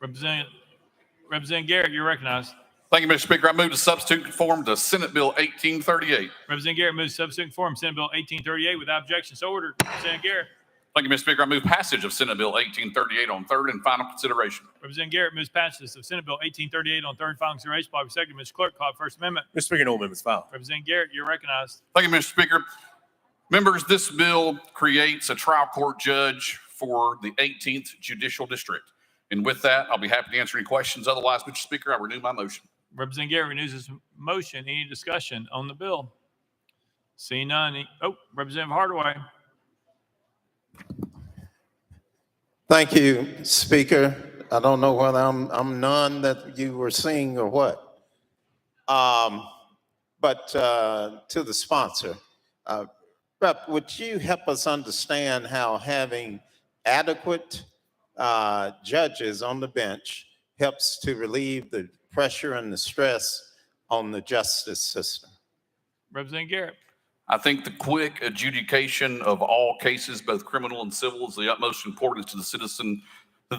Representative Garrett, you're recognized. Thank you, Mr. Speaker. I move to substitute conform to Senate Bill 1838. Representative Garrett moves to substitute form Senate Bill 1838 without objection. So ordered. Representative Garrett. Thank you, Mr. Speaker. I move passage of Senate Bill 1838 on third and final consideration. Representative Garrett moves passage of Senate Bill 1838 on third and final consideration. Probably second. Mr. Clerk, call the First Amendment. Mr. Speaker, no amendments filed. Representative Garrett, you're recognized. Thank you, Mr. Speaker. Members, this bill creates a trial court judge for the 18th Judicial District. And with that, I'll be happy to answer any questions. Otherwise, Mr. Speaker, I renew my motion. Representative Garrett renews his motion. Any discussion on the bill? Seeing none. Representative Hardaway. Thank you, Speaker. I don't know whether I'm none that you were seeing or what. But to the sponsor, Rep, would you help us understand how having adequate judges on the bench helps to relieve the pressure and the stress on the justice system? Representative Garrett. I think the quick adjudication of all cases, both criminal and civil, is the utmost importance to the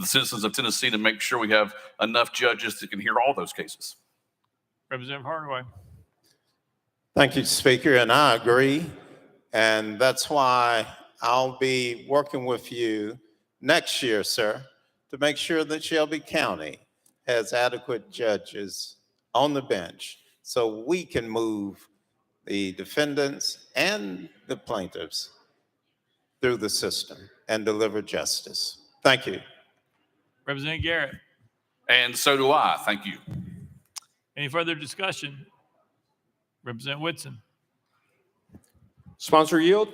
citizens of Tennessee to make sure we have enough judges that can hear all those cases. Representative Hardaway. Thank you, Speaker, and I agree. And that's why I'll be working with you next year, sir, to make sure that Shelby County has adequate judges on the bench so we can move the defendants and the plaintiffs through the system and deliver justice. Thank you. Representative Garrett. And so do I. Thank you. Any further discussion? Representative Whitson. Sponsor yield?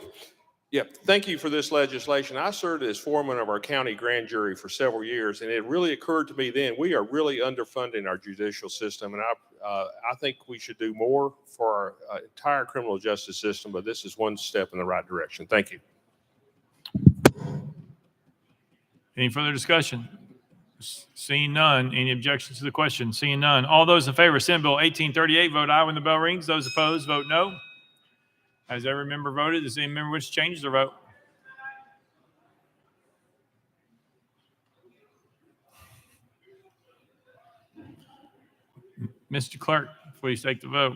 Yep. Thank you for this legislation. I served as foreman of our county grand jury for several years, and it really occurred to me then we are really underfunding our judicial system, and I think we should do more for our entire criminal justice system, but this is one step in the right direction. Thank you. Any further discussion? Seeing none. Any objections to the question? Seeing none. All those in favor of Senate Bill 1838, vote aye when the bell rings. Those opposed, vote no. Has every member voted? Does any member wish to change their vote? Mr. Clerk, please take the vote.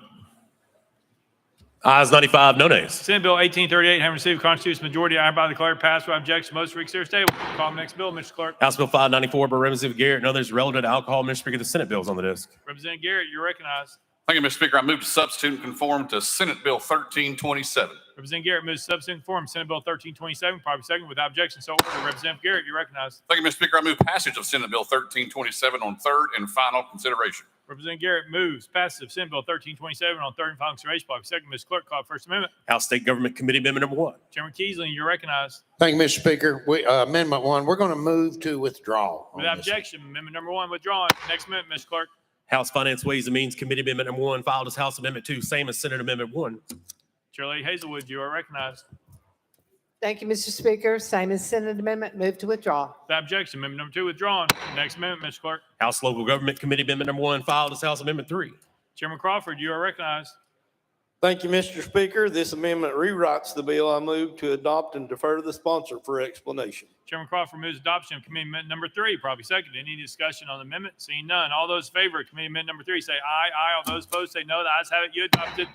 Ayes 95, no nays. Senate Bill 1838 having received constitutional majority, I hereby declare passed without objection. Motion reconsider is tabled. Call the next bill, Mr. Clerk. House Bill 594 by Representative Garrett and others relative to alcohol. Mr. Speaker, the Senate bill is on the desk. Representative Garrett, you're recognized. Thank you, Mr. Speaker. I move to substitute and conform to Senate Bill 1327. Representative Garrett moves to substitute form Senate Bill 1327, probably second without objection. So ordered. Representative Garrett, you're recognized. Thank you, Mr. Speaker. I move passage of Senate Bill 1327 on third and final consideration. Representative Garrett moves passage of Senate Bill 1327 on third and final consideration. Probably second. Mr. Clerk, call First Amendment. House State Government Committee Amendment number 1. Chairman Keesling, you're recognized. Thank you, Mr. Speaker. Amendment 1, we're going to move to withdraw. Without objection, amendment number 1 withdrawn. Next amendment, Mr. Clerk. House Finance Ways and Means Committee Amendment number 1 filed as House Amendment 2, same as Senate Amendment 1. Chair Hazelwood, you are recognized. Thank you, Mr. Speaker. Same as Senate Amendment. Move to withdraw. Without objection, amendment number 2 withdrawn. Next amendment, Mr. Clerk. House Local Government Committee Amendment number 1 filed as House Amendment 3. Chairman Crawford, you are recognized. Thank you, Mr. Speaker. This amendment rewrites the bill. I move to adopt and defer to the sponsor for explanation. Chairman Crawford moves adoption of committee amendment number 3. Probably second. Any discussion on the amendment? Seeing none. All those in favor of committee amendment number 3 say aye. Aye. All those opposed say no. The ayes have it. You adopted.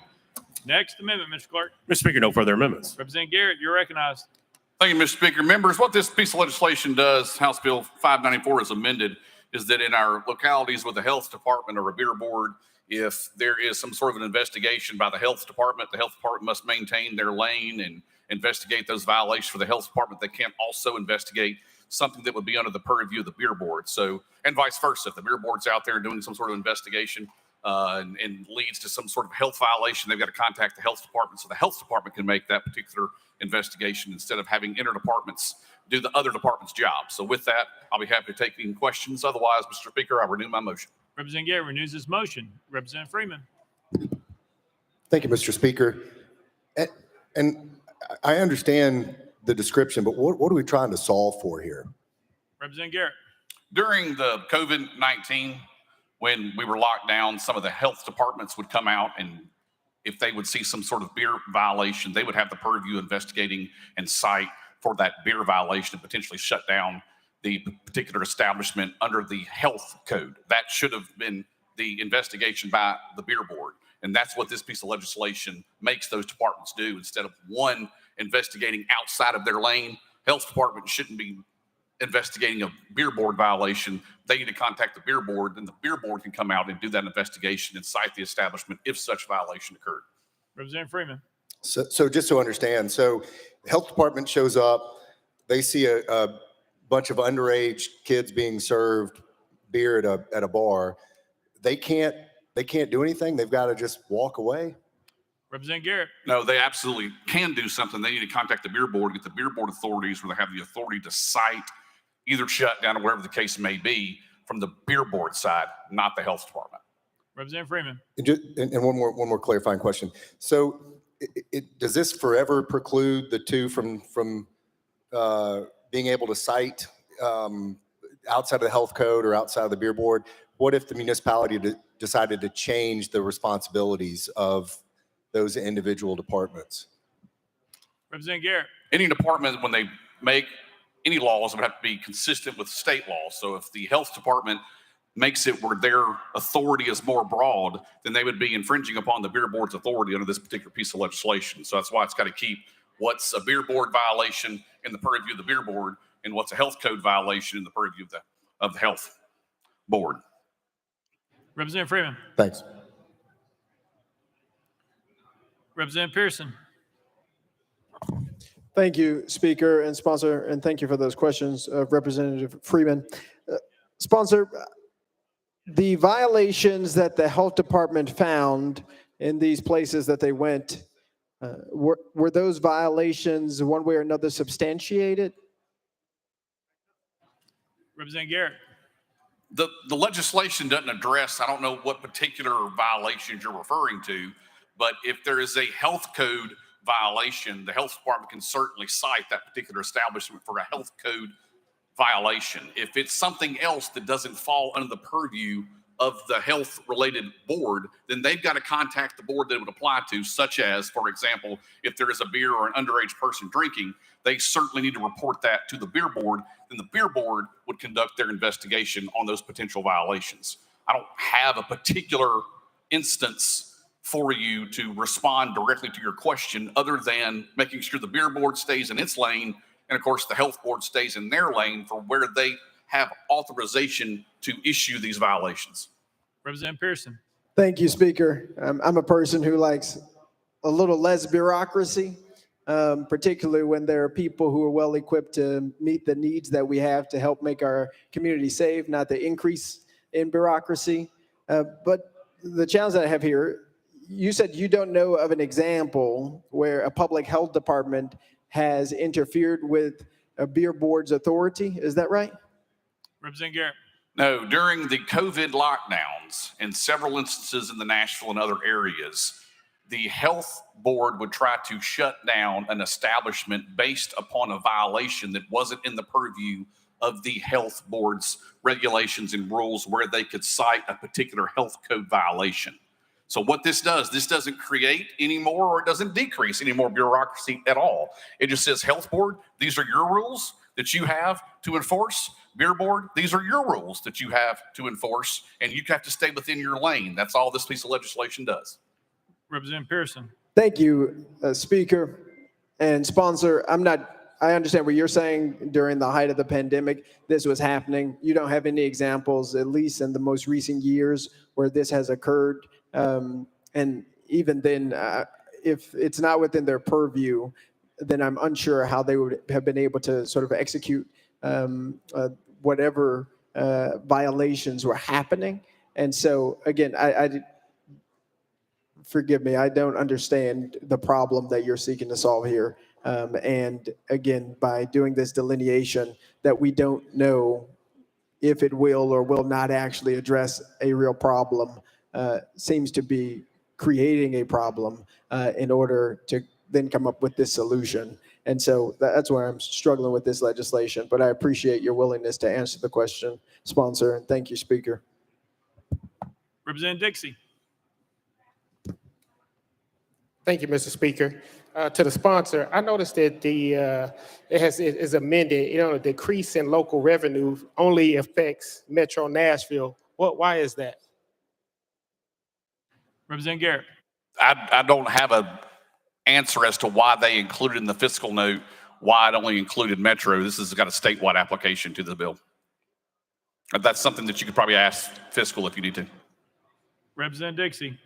Next amendment, Mr. Clerk. Mr. Speaker, no further amendments. Representative Garrett, you're recognized. Thank you, Mr. Speaker. Members, what this piece of legislation does, House Bill 594 is amended, is that in our localities with the health department or a beer board, if there is some sort of an investigation by the health department must maintain their lane and investigate those violations for the health department. They can't also investigate something that would be under the purview of the beer board. So, and vice versa. If the beer board's out there doing some sort of investigation and leads to some sort of health violation, they've got to contact the health department so the health department can make that particular investigation instead of having interdepartments do the other department's job. So with that, I'll be happy to take any questions. Otherwise, Mr. Speaker, I renew my motion. Representative Garrett renews his motion. Representative Freeman. Thank you, Mr. Speaker. And I understand the description, but what are we trying to solve for here? Representative Garrett. During the COVID-19, when we were locked down, some of the health departments would come out, and if they would see some sort of beer violation, they would have the purview investigating and cite for that beer violation and potentially shut down the particular establishment under the health code. That should have been the investigation by the beer board. And that's what this piece of legislation makes those departments do. Instead of one investigating outside of their lane, health department shouldn't be investigating a beer board violation. They need to contact the beer board, and the beer board can come out and do that investigation and cite the establishment if such violation occurred. Representative Freeman. So just to understand, so the health department shows up, they see a bunch of underage kids being served beer at a bar. They can't do anything. They've got to just walk away. Representative Garrett. No, they absolutely can do something. They need to contact the beer board, get the beer board authorities where they have the authority to cite, either shut down or wherever the case may be from the beer board side, not the health department. Representative Freeman. And one more clarifying question. So does this forever preclude the two from being able to cite outside of the health code or outside of the beer board? What if the municipality decided to change the responsibilities of those individual departments? Representative Garrett. Any department, when they make any laws, would have to be consistent with state law. So if the health department makes it where their authority is more broad, then they would be infringing upon the beer board's authority under this particular piece of legislation. So that's why it's got to keep what's a beer board violation in the purview of the beer board and what's a health code violation in the purview of the health board. Representative Freeman. Thanks. Representative Pearson. Thank you, Speaker and Sponsor, and thank you for those questions of Representative Freeman. Sponsor, the violations that the health department found in these places that they went, were those violations one way or another substantiated? Representative Garrett. The legislation doesn't address, I don't know what particular violations you're referring to, but if there is a health code violation, the health department can certainly cite that particular establishment for a health code violation. If it's something else that doesn't fall under the purview of the health related board, then they've got to contact the board that it would apply to, such as, for example, if there is a beer or an underage person drinking, they certainly need to report that to the beer board. Then the beer board would conduct their investigation on those potential violations. I don't have a particular instance for you to respond directly to your question other than making sure the beer board stays in its lane and, of course, the health board stays in their lane for where they have authorization to issue these violations. Representative Pearson. Thank you, Speaker. I'm a person who likes a little less bureaucracy, particularly when there are people who are well equipped to meet the needs that we have to help make our community safe, not the increase in bureaucracy. But the challenge that I have here, you said you don't know of an example where a public health department has interfered with a beer board's authority. Is that right? Representative Garrett. No, during the COVID lockdowns in several instances in the Nashville and other areas, the health board would try to shut down an establishment based upon a violation that wasn't in the purview of the health board's regulations and rules where they could cite a particular health code violation. So what this doesn't create any more, or it doesn't decrease any more bureaucracy at all. It just says, Health Board, these are your rules that you have to enforce. Beer Board, these are your rules that you have to enforce, and you have to stay within your lane. That's all this piece of legislation does. Representative Pearson. Thank you, Speaker and sponsor. I understand what you're saying. During the height of the pandemic, this was happening. You don't have any examples, at least in the most recent years, where this has occurred. And even then, if it's not within their purview, then I'm unsure how they would have been able to sort of execute whatever violations were happening. And so, again, forgive me, I don't understand the problem that you're seeking to solve here. And again, by doing this delineation that we don't know if it will or will not actually address a real problem, seems to be creating a problem in order to then come up with this solution. And so that's where I'm struggling with this legislation. But I appreciate your willingness to answer the question, sponsor, and thank you, Speaker. Representative Dixie. Thank you, Mr. Speaker. To the sponsor, I noticed that it is amended. The decrease in local revenue only affects Metro Nashville. Why is that? Representative Garrett. I don't have an answer as to why they included in the fiscal note why it only included Metro. This has got a statewide application to the bill. That's something that you could probably ask fiscal if you need to. Representative Dixie.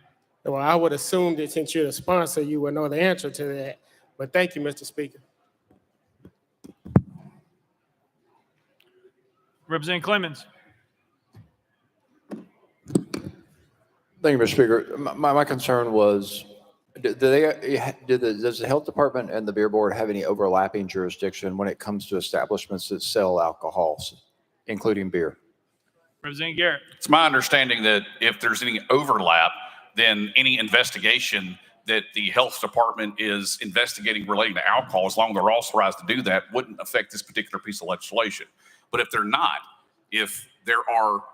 Well, I would assume that since you're the sponsor, you would know the answer to that. But thank you, Mr. Speaker. Representative Clemens. Thank you, Mr. Speaker. My concern was, does the Health Department and the Beer Board have any overlapping jurisdiction when it comes to establishments that sell alcohols, including beer? Representative Garrett. It's my understanding that if there's any overlap, then any investigation that the health department is investigating relating to alcohol, as long as they're authorized to do that, wouldn't affect this particular piece of legislation. But if they're not, if there are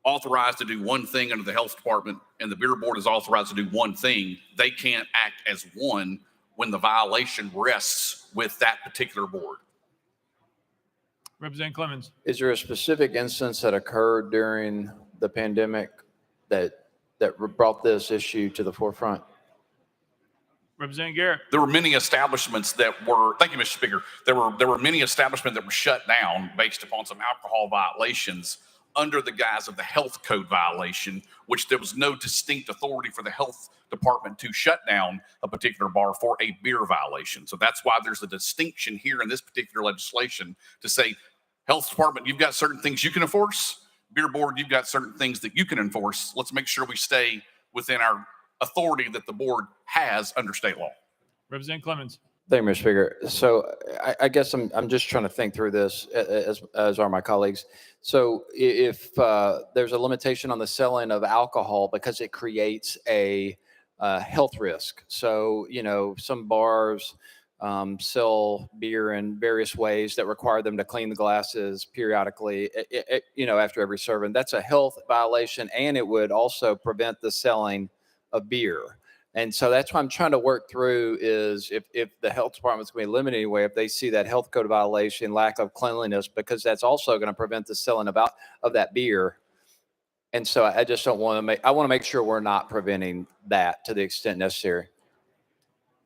authorized to do one thing under the health department and the beer board is authorized to do one thing, they can't act as one when the violation rests with that particular board. Representative Clemens. Is there a specific instance that occurred during the pandemic that brought this issue to the forefront? Representative Garrett. There were many establishments that were, thank you, Mr. Speaker, there were many establishments that were shut down based upon some alcohol violations under the guise of the health code violation, which there was no distinct authority for the health department to shut down a particular bar for a beer violation. So that's why there's a distinction here in this particular legislation to say, health department, you've got certain things you can enforce. Beer board, you've got certain things that you can enforce. Let's make sure we stay within our authority that the board has under state law. Representative Clemens. Thank you, Mr. Speaker. So I guess I'm just trying to think through this, as are my colleagues. So if there's a limitation on the selling of alcohol because it creates a health risk. So, some bars sell beer in various ways that require them to clean the glasses periodically, after every serving. That's a health violation, and it would also prevent the selling of beer. And so that's what I'm trying to work through is if the health department's going to be limited anyway, if they see that health code violation, lack of cleanliness, because that's also going to prevent the selling of that beer. And so I just don't want to I want to make sure we're not preventing that to the extent necessary.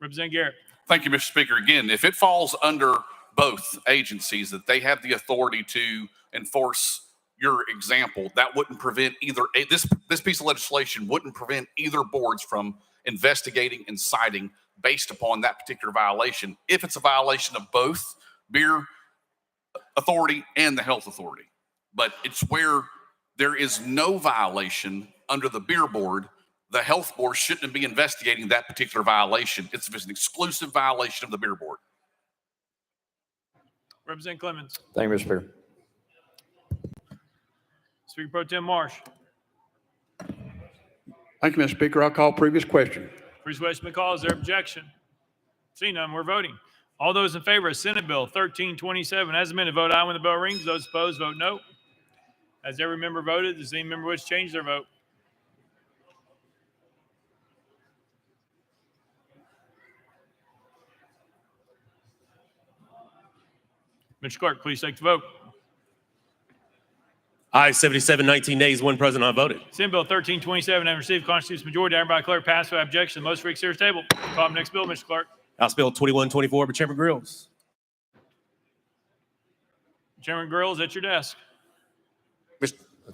Representative Garrett. Thank you, Mr. Speaker. Again, if it falls under both agencies, that they have the authority to enforce your example, that wouldn't prevent either, this piece of legislation wouldn't prevent either boards from investigating and citing based upon that particular violation, if it's a violation of both beer authority and the health authority. But it's where there is no violation under the beer board, the health board shouldn't be investigating that particular violation. It's an exclusive violation of the beer board. Representative Clemens. Thank you, Mr. Speaker. Speaker Pro Tem Marsh. Thank you, Mr. Speaker. I'll call previous question. Previous question call. Is there objection? See none, we're voting. All those in favor of Senate Bill 1327 as amended, vote aye when the bell rings. Those opposed, vote no. Has every member voted? Does any member wish to change their vote? Mr. Clerk, please take the vote. Aye, 77, 19 nays, one present, unvoted. Senate Bill 1327 having received constitutional majority, item by clerk, passed without objection. The motion for consideration table. Call the next bill, Mr. Clerk. House Bill 2124 by Chairman Grills. Chairman Grills, at your desk.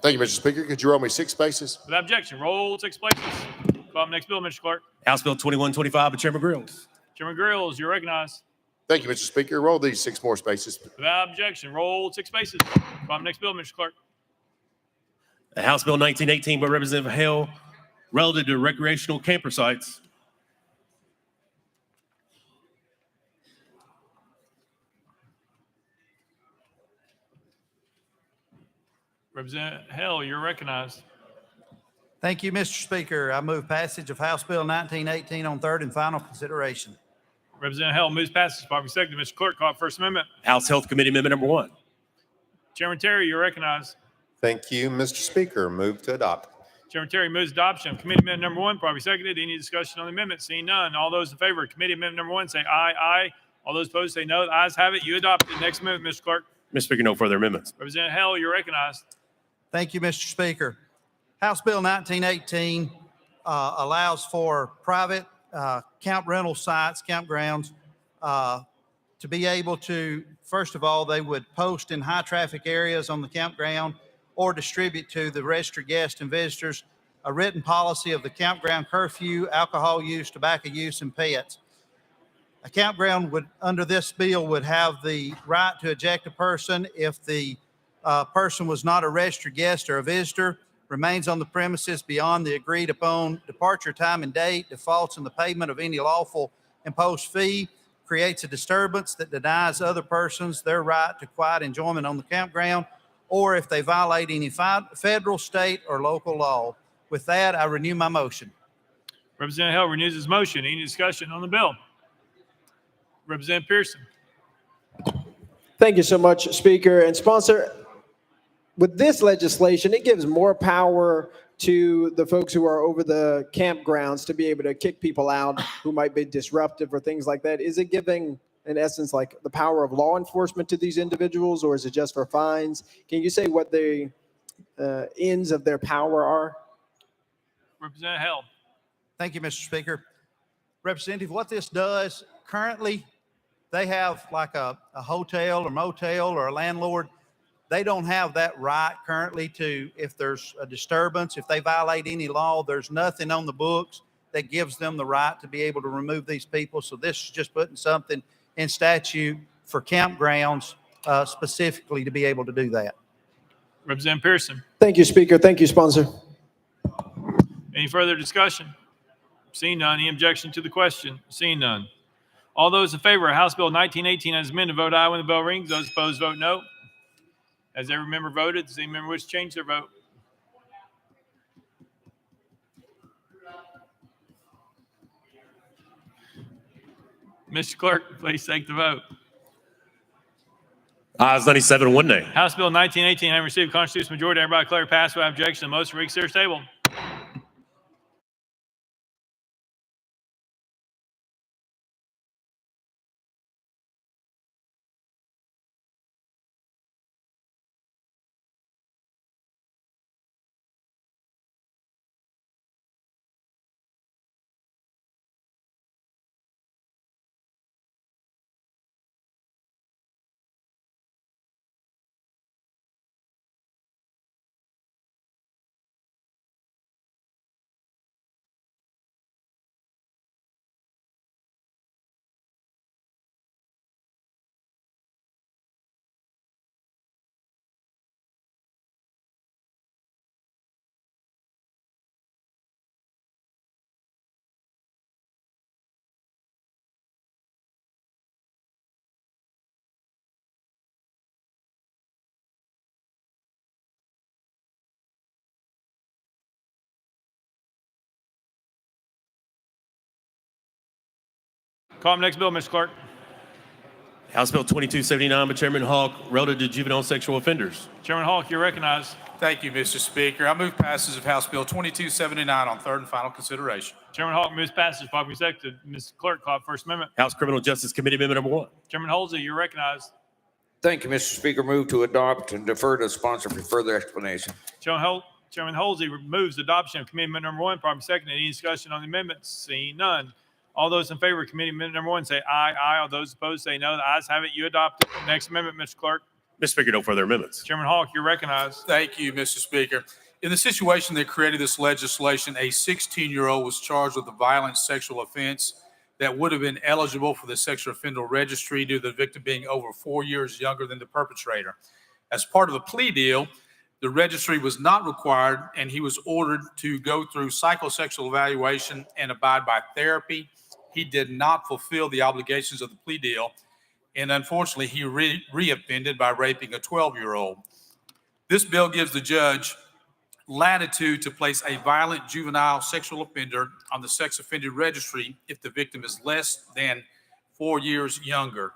Thank you, Mr. Speaker. Could you roll me 6 spaces? Without objection, roll 6 places. Call the next bill, Mr. Clerk. House Bill 2125 by Chairman Grills. Chairman Grills, you're recognized. Thank you, Mr. Speaker. Roll these 6 more spaces. Without objection, roll 6 spaces. Call the next bill, Mr. Clerk. House Bill 1918 by Representative Hale, relative to recreational camper sites. Representative Hale, you're recognized. Thank you, Mr. Speaker. I move passage of House Bill 1918 on third and final consideration. Representative Hale moves passage. Properly seconded. Mr. Clerk, call First Amendment. House Health Committee Amendment number 1. Chairman Terry, you're recognized. Thank you, Mr. Speaker. Move to adopt. Chairman Terry moves adoption of Committee Amendment number 1. Properly seconded. Any discussion on the amendment? Seeing none. All those in favor of Committee Amendment number 1 say aye, aye. All those opposed say no. The ayes have it. You adopt the next amendment, Mr. Clerk. Mr. Speaker, no further amendments. Representative Hale, you're recognized. Thank you, Mr. Speaker. House Bill 1918 allows for private camp rental sites, campgrounds, to be able to, first of all, they would post in high traffic areas on the campground or distribute to the registry guests and visitors a written policy of the campground curfew, alcohol use, tobacco use, and pets. A campground would, under this bill, would have the right to eject a person if the person was not a registry guest or a visitor, remains on the premises beyond the agreed upon departure time and date, defaults in the payment of any lawful imposed fee, creates a disturbance that denies other persons their right to quiet enjoyment on the campground, or if they violate any federal, state, or local law. With that, I renew my motion. Representative Hale renews his motion. Any discussion on the bill? Representative Pearson. Thank you so much, Speaker and Sponsor. With this legislation, it gives more power to the folks who are over the campgrounds to be able to kick people out who might be disruptive or things like that. Is it giving, in essence, like the power of law enforcement to these individuals, or is it just for fines? Can you say what the ends of their power are? Representative Hale. Thank you, Mr. Speaker. Representative, what this does, currently, they have like a hotel or motel or a landlord. They don't have that right currently to, if there's a disturbance, if they violate any law, there's nothing on the books that gives them the right to be able to remove these people. So this is just putting something in statute for campgrounds specifically to be able to do that. Representative Pearson. Thank you, Speaker. Thank you, Sponsor. Any further discussion? Seeing none. Any objection to the question? Seeing none. All those in favor of House Bill 1918 as amended, vote aye when the bell rings. Those opposed, vote no. Has every member voted? Does any member wish to change their vote? Mr. Clerk, please take the vote. Ayes 97, 1 nay. House Bill 1918 having received constitutional majority, everybody declare passed without objection. The motion for reconsideration table. Call the next bill, Mr. Clerk. House Bill 2279 by Chairman Hawk, relative to juvenile sexual offenders. Chairman Hawk, you're recognized. Thank you, Mr. Speaker. I move passage of House Bill 2279 on third and final consideration. Chairman Hawk moves passage. Properly seconded. Mr. Clerk, call First Amendment. House Criminal Justice Committee Amendment number 1. Chairman Holsey, you're recognized. Thank you, Mr. Speaker. Move to adopt and defer to the sponsor for further explanation. Chairman Holsey moves adoption of committee amendment number 1. Properly seconded. Any discussion on the amendments? Seeing none. All those in favor of committee amendment number 1 say aye. Aye. All those opposed say no. The ayes have it. You adopt it. Next amendment, Mr. Clerk. Mr. Speaker, no further amendments. Chairman Hawk, you're recognized. Thank you, Mr. Speaker. In the situation that created this legislation, a 16-year-old was charged with a violent sexual offense that would have been eligible for the sexual offender registry due to the victim being over 4 years younger than the perpetrator. As part of the plea deal, the registry was not required, and he was ordered to go through psychosexual evaluation and abide by therapy. He did not fulfill the obligations of the plea deal, and unfortunately, he reoffended by raping a 12-year-old. This bill gives the judge latitude to place a violent juvenile sexual offender on the sex offender registry if the victim is less than 4 years younger.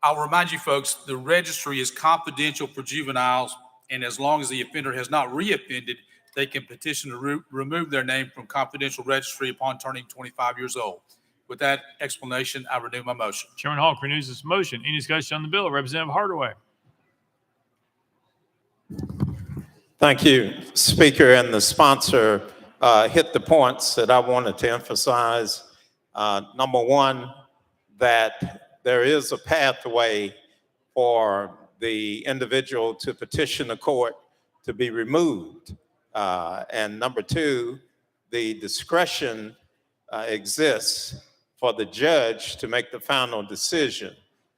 I'll remind you folks, the registry is confidential for juveniles, and as long as the offender has not reoffended, they can petition to remove their name from confidential registry upon turning 25 years old. With that explanation, I renew my motion. Chairman Hawk renews his motion. Any discussion on the bill? Representative Hardaway. Thank you, Speaker, and the sponsor hit the points that I wanted to emphasize. Number one, that there is a pathway for the individual to petition the court to be removed. And number two, the discretion exists for the judge to make the final decision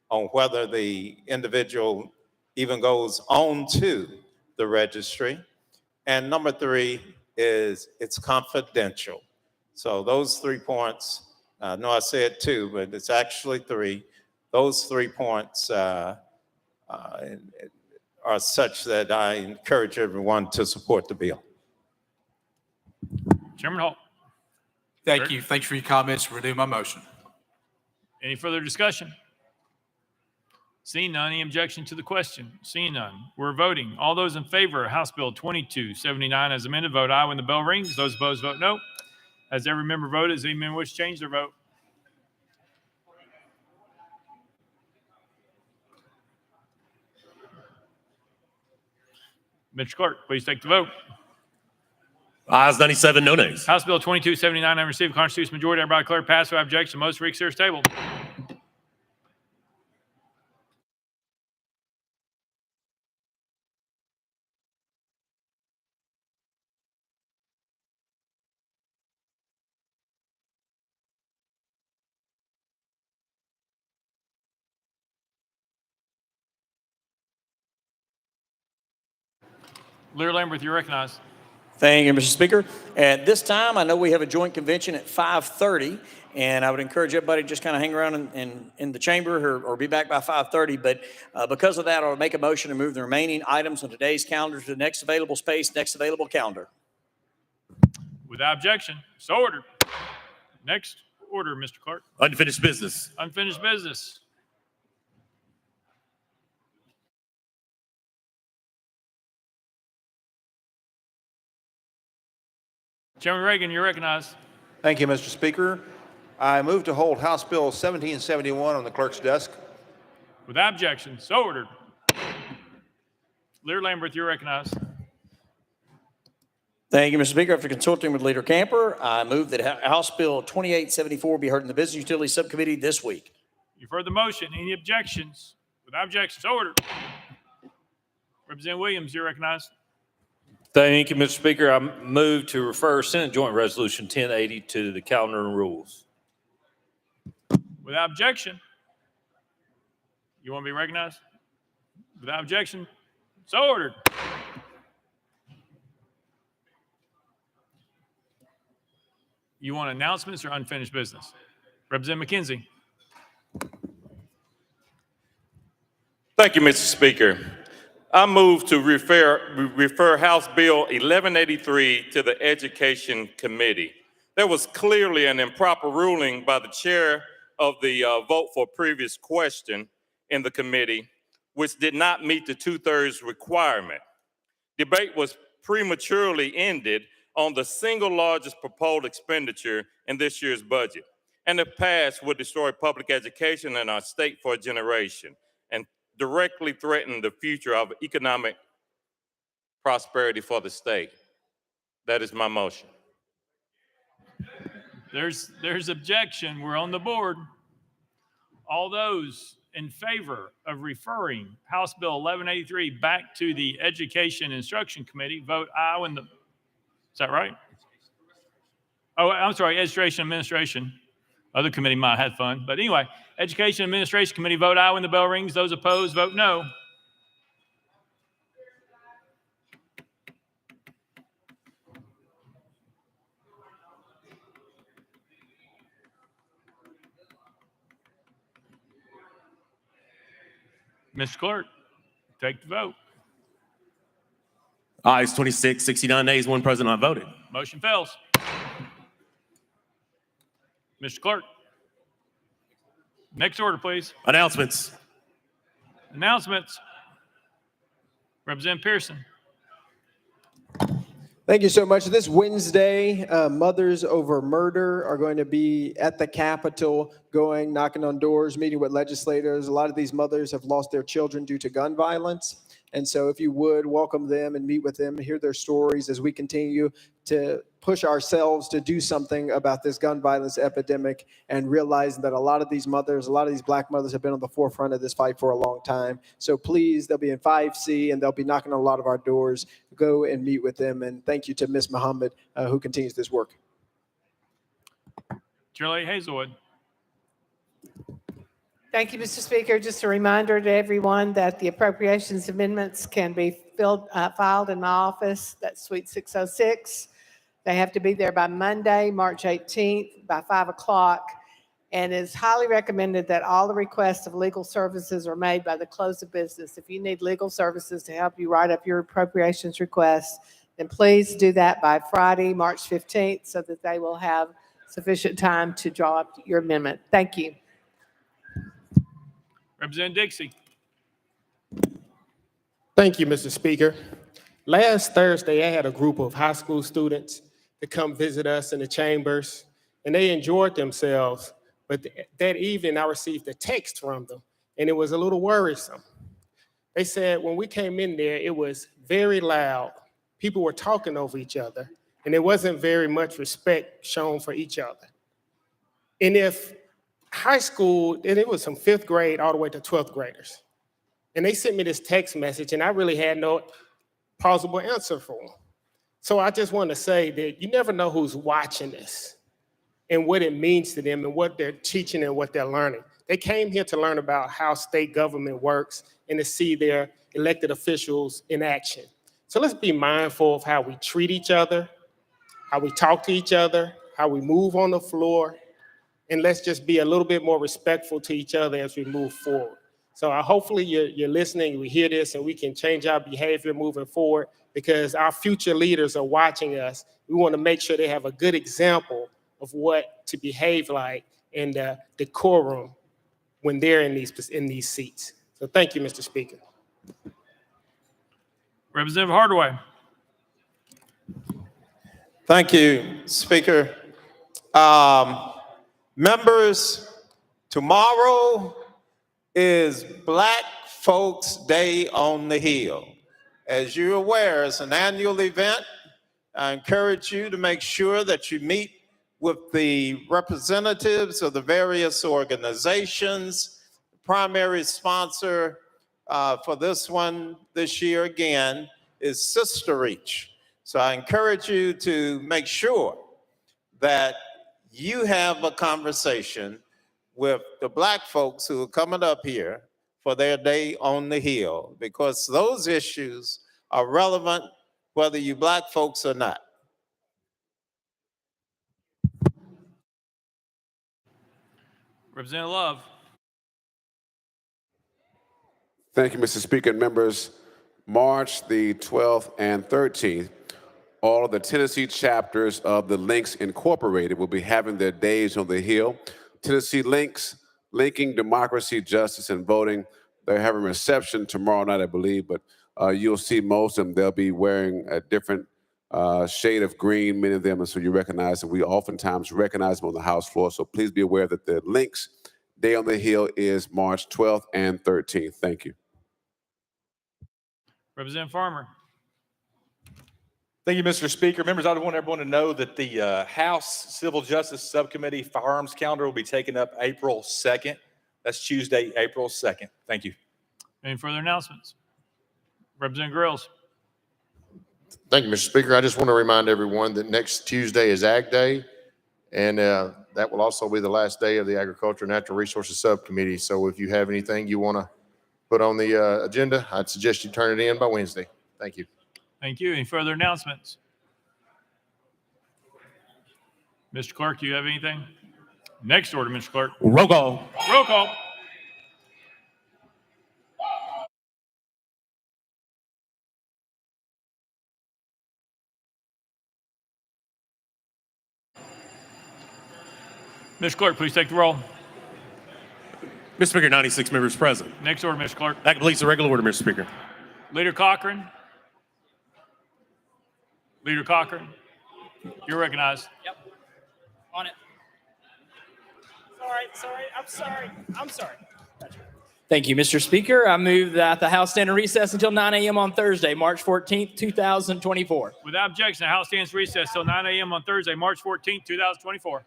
on whether the individual even goes on to the registry. And number three is it's confidential. So those 3 points, no, I said two, but it's actually three. Those 3 points are such that I encourage everyone to support the bill. Chairman Hall. Thank you. Thanks for your comments. Renew my motion. Any further discussion? Seeing none, any objection to the question? Seeing none, we're voting. All those in favor of House Bill 2279 as amended, vote aye when the bell rings. Those opposed, vote no. As every member voted, does any member wish to change their vote? Mr. Clerk, please take the vote. Ayes 97, no nays. House Bill 2279 having received a constitutional majority, everybody declare passed without objection. Most reconsider is tabled. Lear Lambert, you're recognized. Thank you, Mr. Speaker. At this time, I know we have a joint convention at 5:30, and I would encourage everybody to just kind of hang around in the chamber or be back by 5:30. But because of that, I'll make a motion to move the remaining items on today's calendar to the next available space, next available calendar. Without objection, so ordered. Next order, Mr. Clerk. Unfinished business. Unfinished business. Chairman Reagan, you're recognized. Thank you, Mr. Speaker. I move to hold House Bill 1771 on the clerk's desk. Without objection, so ordered. Lear Lambert, you're recognized. Thank you, Mr. Speaker. After consulting with Leader Camper, I move that House Bill 2874 be heard in the Business Utility Subcommittee this week. You've heard the motion. Any objections? Without objection, so ordered. Representative Williams, you're recognized. Thank you, Mr. Speaker. I move to refer Senate Joint Resolution 1080 to the calendar and rules. Without objection. You want to be recognized? Without objection, so ordered. You want announcements or unfinished business? Representative McKenzie. Thank you, Mr. Speaker. I move to refer House Bill 1183 to the Education Committee. There was clearly an improper ruling by the chair of the vote for previous question in the committee, which did not meet the 2/3 requirement. Debate was prematurely ended on the single largest proposed expenditure in this year's budget, and if passed would destroy public education in our state for a generation. And directly threaten the future of economic prosperity for the state. That is my motion. There's objection. We're on the board. All those in favor of referring House Bill 1183 back to the Education and Instruction Committee, vote aye when the, is that right? Oh, I'm sorry, Education and Administration. Other committee might have had fun. But anyway, Education and Administration Committee, vote aye when the bell rings. Those opposed, vote no. Mr. Clerk, take the vote. Ayes 26, 69 nays, one present not voted. Motion fails. Mr. Clerk, next order, please. Announcements. Announcements. Representative Pearson. Thank you so much. This Wednesday, Mothers Over Murder are going to be at the Capitol, knocking on doors, meeting with legislators. A lot of these mothers have lost their children due to gun violence. And so if you would, welcome them and meet with them, hear their stories as we continue to push ourselves to do something about this gun violence epidemic, and realizing that a lot of these mothers, a lot of these Black mothers have been on the forefront of this fight for a long time. So please, they'll be in 5C and they'll be knocking on a lot of our doors. Go and meet with them. And thank you to Ms. Muhammad, who continues this work. Chair Hazelwood. Thank you, Mr. Speaker. Just a reminder to everyone that the appropriations amendments can be filed in my office. That's Suite 606. They have to be there by Monday, March 18th by 5 o'clock. And it's highly recommended that all the requests of legal services are made by the close of business. If you need legal services to help you write up your appropriations requests, then please do that by Friday, March 15th, so that they will have sufficient time to draw up your amendment. Thank you. Representative Dixie. Thank you, Mr. Speaker. Last Thursday, I had a group of high school students to come visit us in the chambers, and they enjoyed themselves. But that evening, I received a text from them, and it was a little worrisome. They said when we came in there, it was very loud. People were talking over each other, and there wasn't very much respect shown for each other. And if high school, and it was from 5th grade all the way to 12th graders. And they sent me this text message, and I really had no plausible answer for them. So I just want to say that you never know who's watching this and what it means to them and what they're teaching and what they're learning. They came here to learn about how state government works and to see their elected officials in action. So let's be mindful of how we treat each other, how we talk to each other, how we move on the floor, and let's just be a little bit more respectful to each other as we move forward. So hopefully you're listening, we hear this, and we can change our behavior moving forward, because our future leaders are watching us. We want to make sure they have a good example of what to behave like in the decorum when they're in these seats. So thank you, Mr. Speaker. Representative Hardaway. Thank you, Speaker. Members, tomorrow is Black Folks Day on the Hill. As you're aware, it's an annual event. I encourage you to make sure that you meet with the representatives of the various organizations. The primary sponsor for this one this year again is Sister Reach. So I encourage you to make sure that you have a conversation with the Black folks who are coming up here for their day on the Hill, because those issues are relevant whether you Black folks or not. Representative Love. Thank you, Mr. Speaker and members. March the 12th and 13th, all of the Tennessee chapters of the Links Incorporated will be having their days on the Hill. Tennessee Links, Linking Democracy, Justice, and Voting. They're having a reception tomorrow night, I believe, but you'll see most of them. They'll be wearing a different shade of green, many of them, and so you recognize them. We oftentimes recognize them on the House floor, so please be aware that the Links Day on the Hill is March 12th and 13th. Thank you. Representative Farmer. Thank you, Mr. Speaker. Members, I want everyone to know that the House Civil Justice Subcommittee firearms calendar will be taken up April 2nd. That's Tuesday, April 2nd. Thank you. Any further announcements? Representative Grills. Thank you, Mr. Speaker. I just want to remind everyone that next Tuesday is Ag Day, and that will also be the last day of the Agriculture and Natural Resources Subcommittee. So if you have anything you want to put on the agenda, I'd suggest you turn it in by Wednesday. Thank you. Thank you. Any further announcements? Mr. Clerk, do you have anything? Next order, Mr. Clerk. Roll call. Roll call. Mr. Clerk, please take the roll. Mr. Speaker, 96 members present. Next order, Mr. Clerk. That completes the regular order, Mr. Speaker. Leader Cochran. Leader Cochran, you're recognized. Yep. On it. I'm sorry. Thank you, Mr. Speaker. I move that the House stand in recess until 9 a.m. on Thursday, March 14th, 2024. Without objection, the House stands recessed till 9 a.m. on Thursday, March 14th, 2024.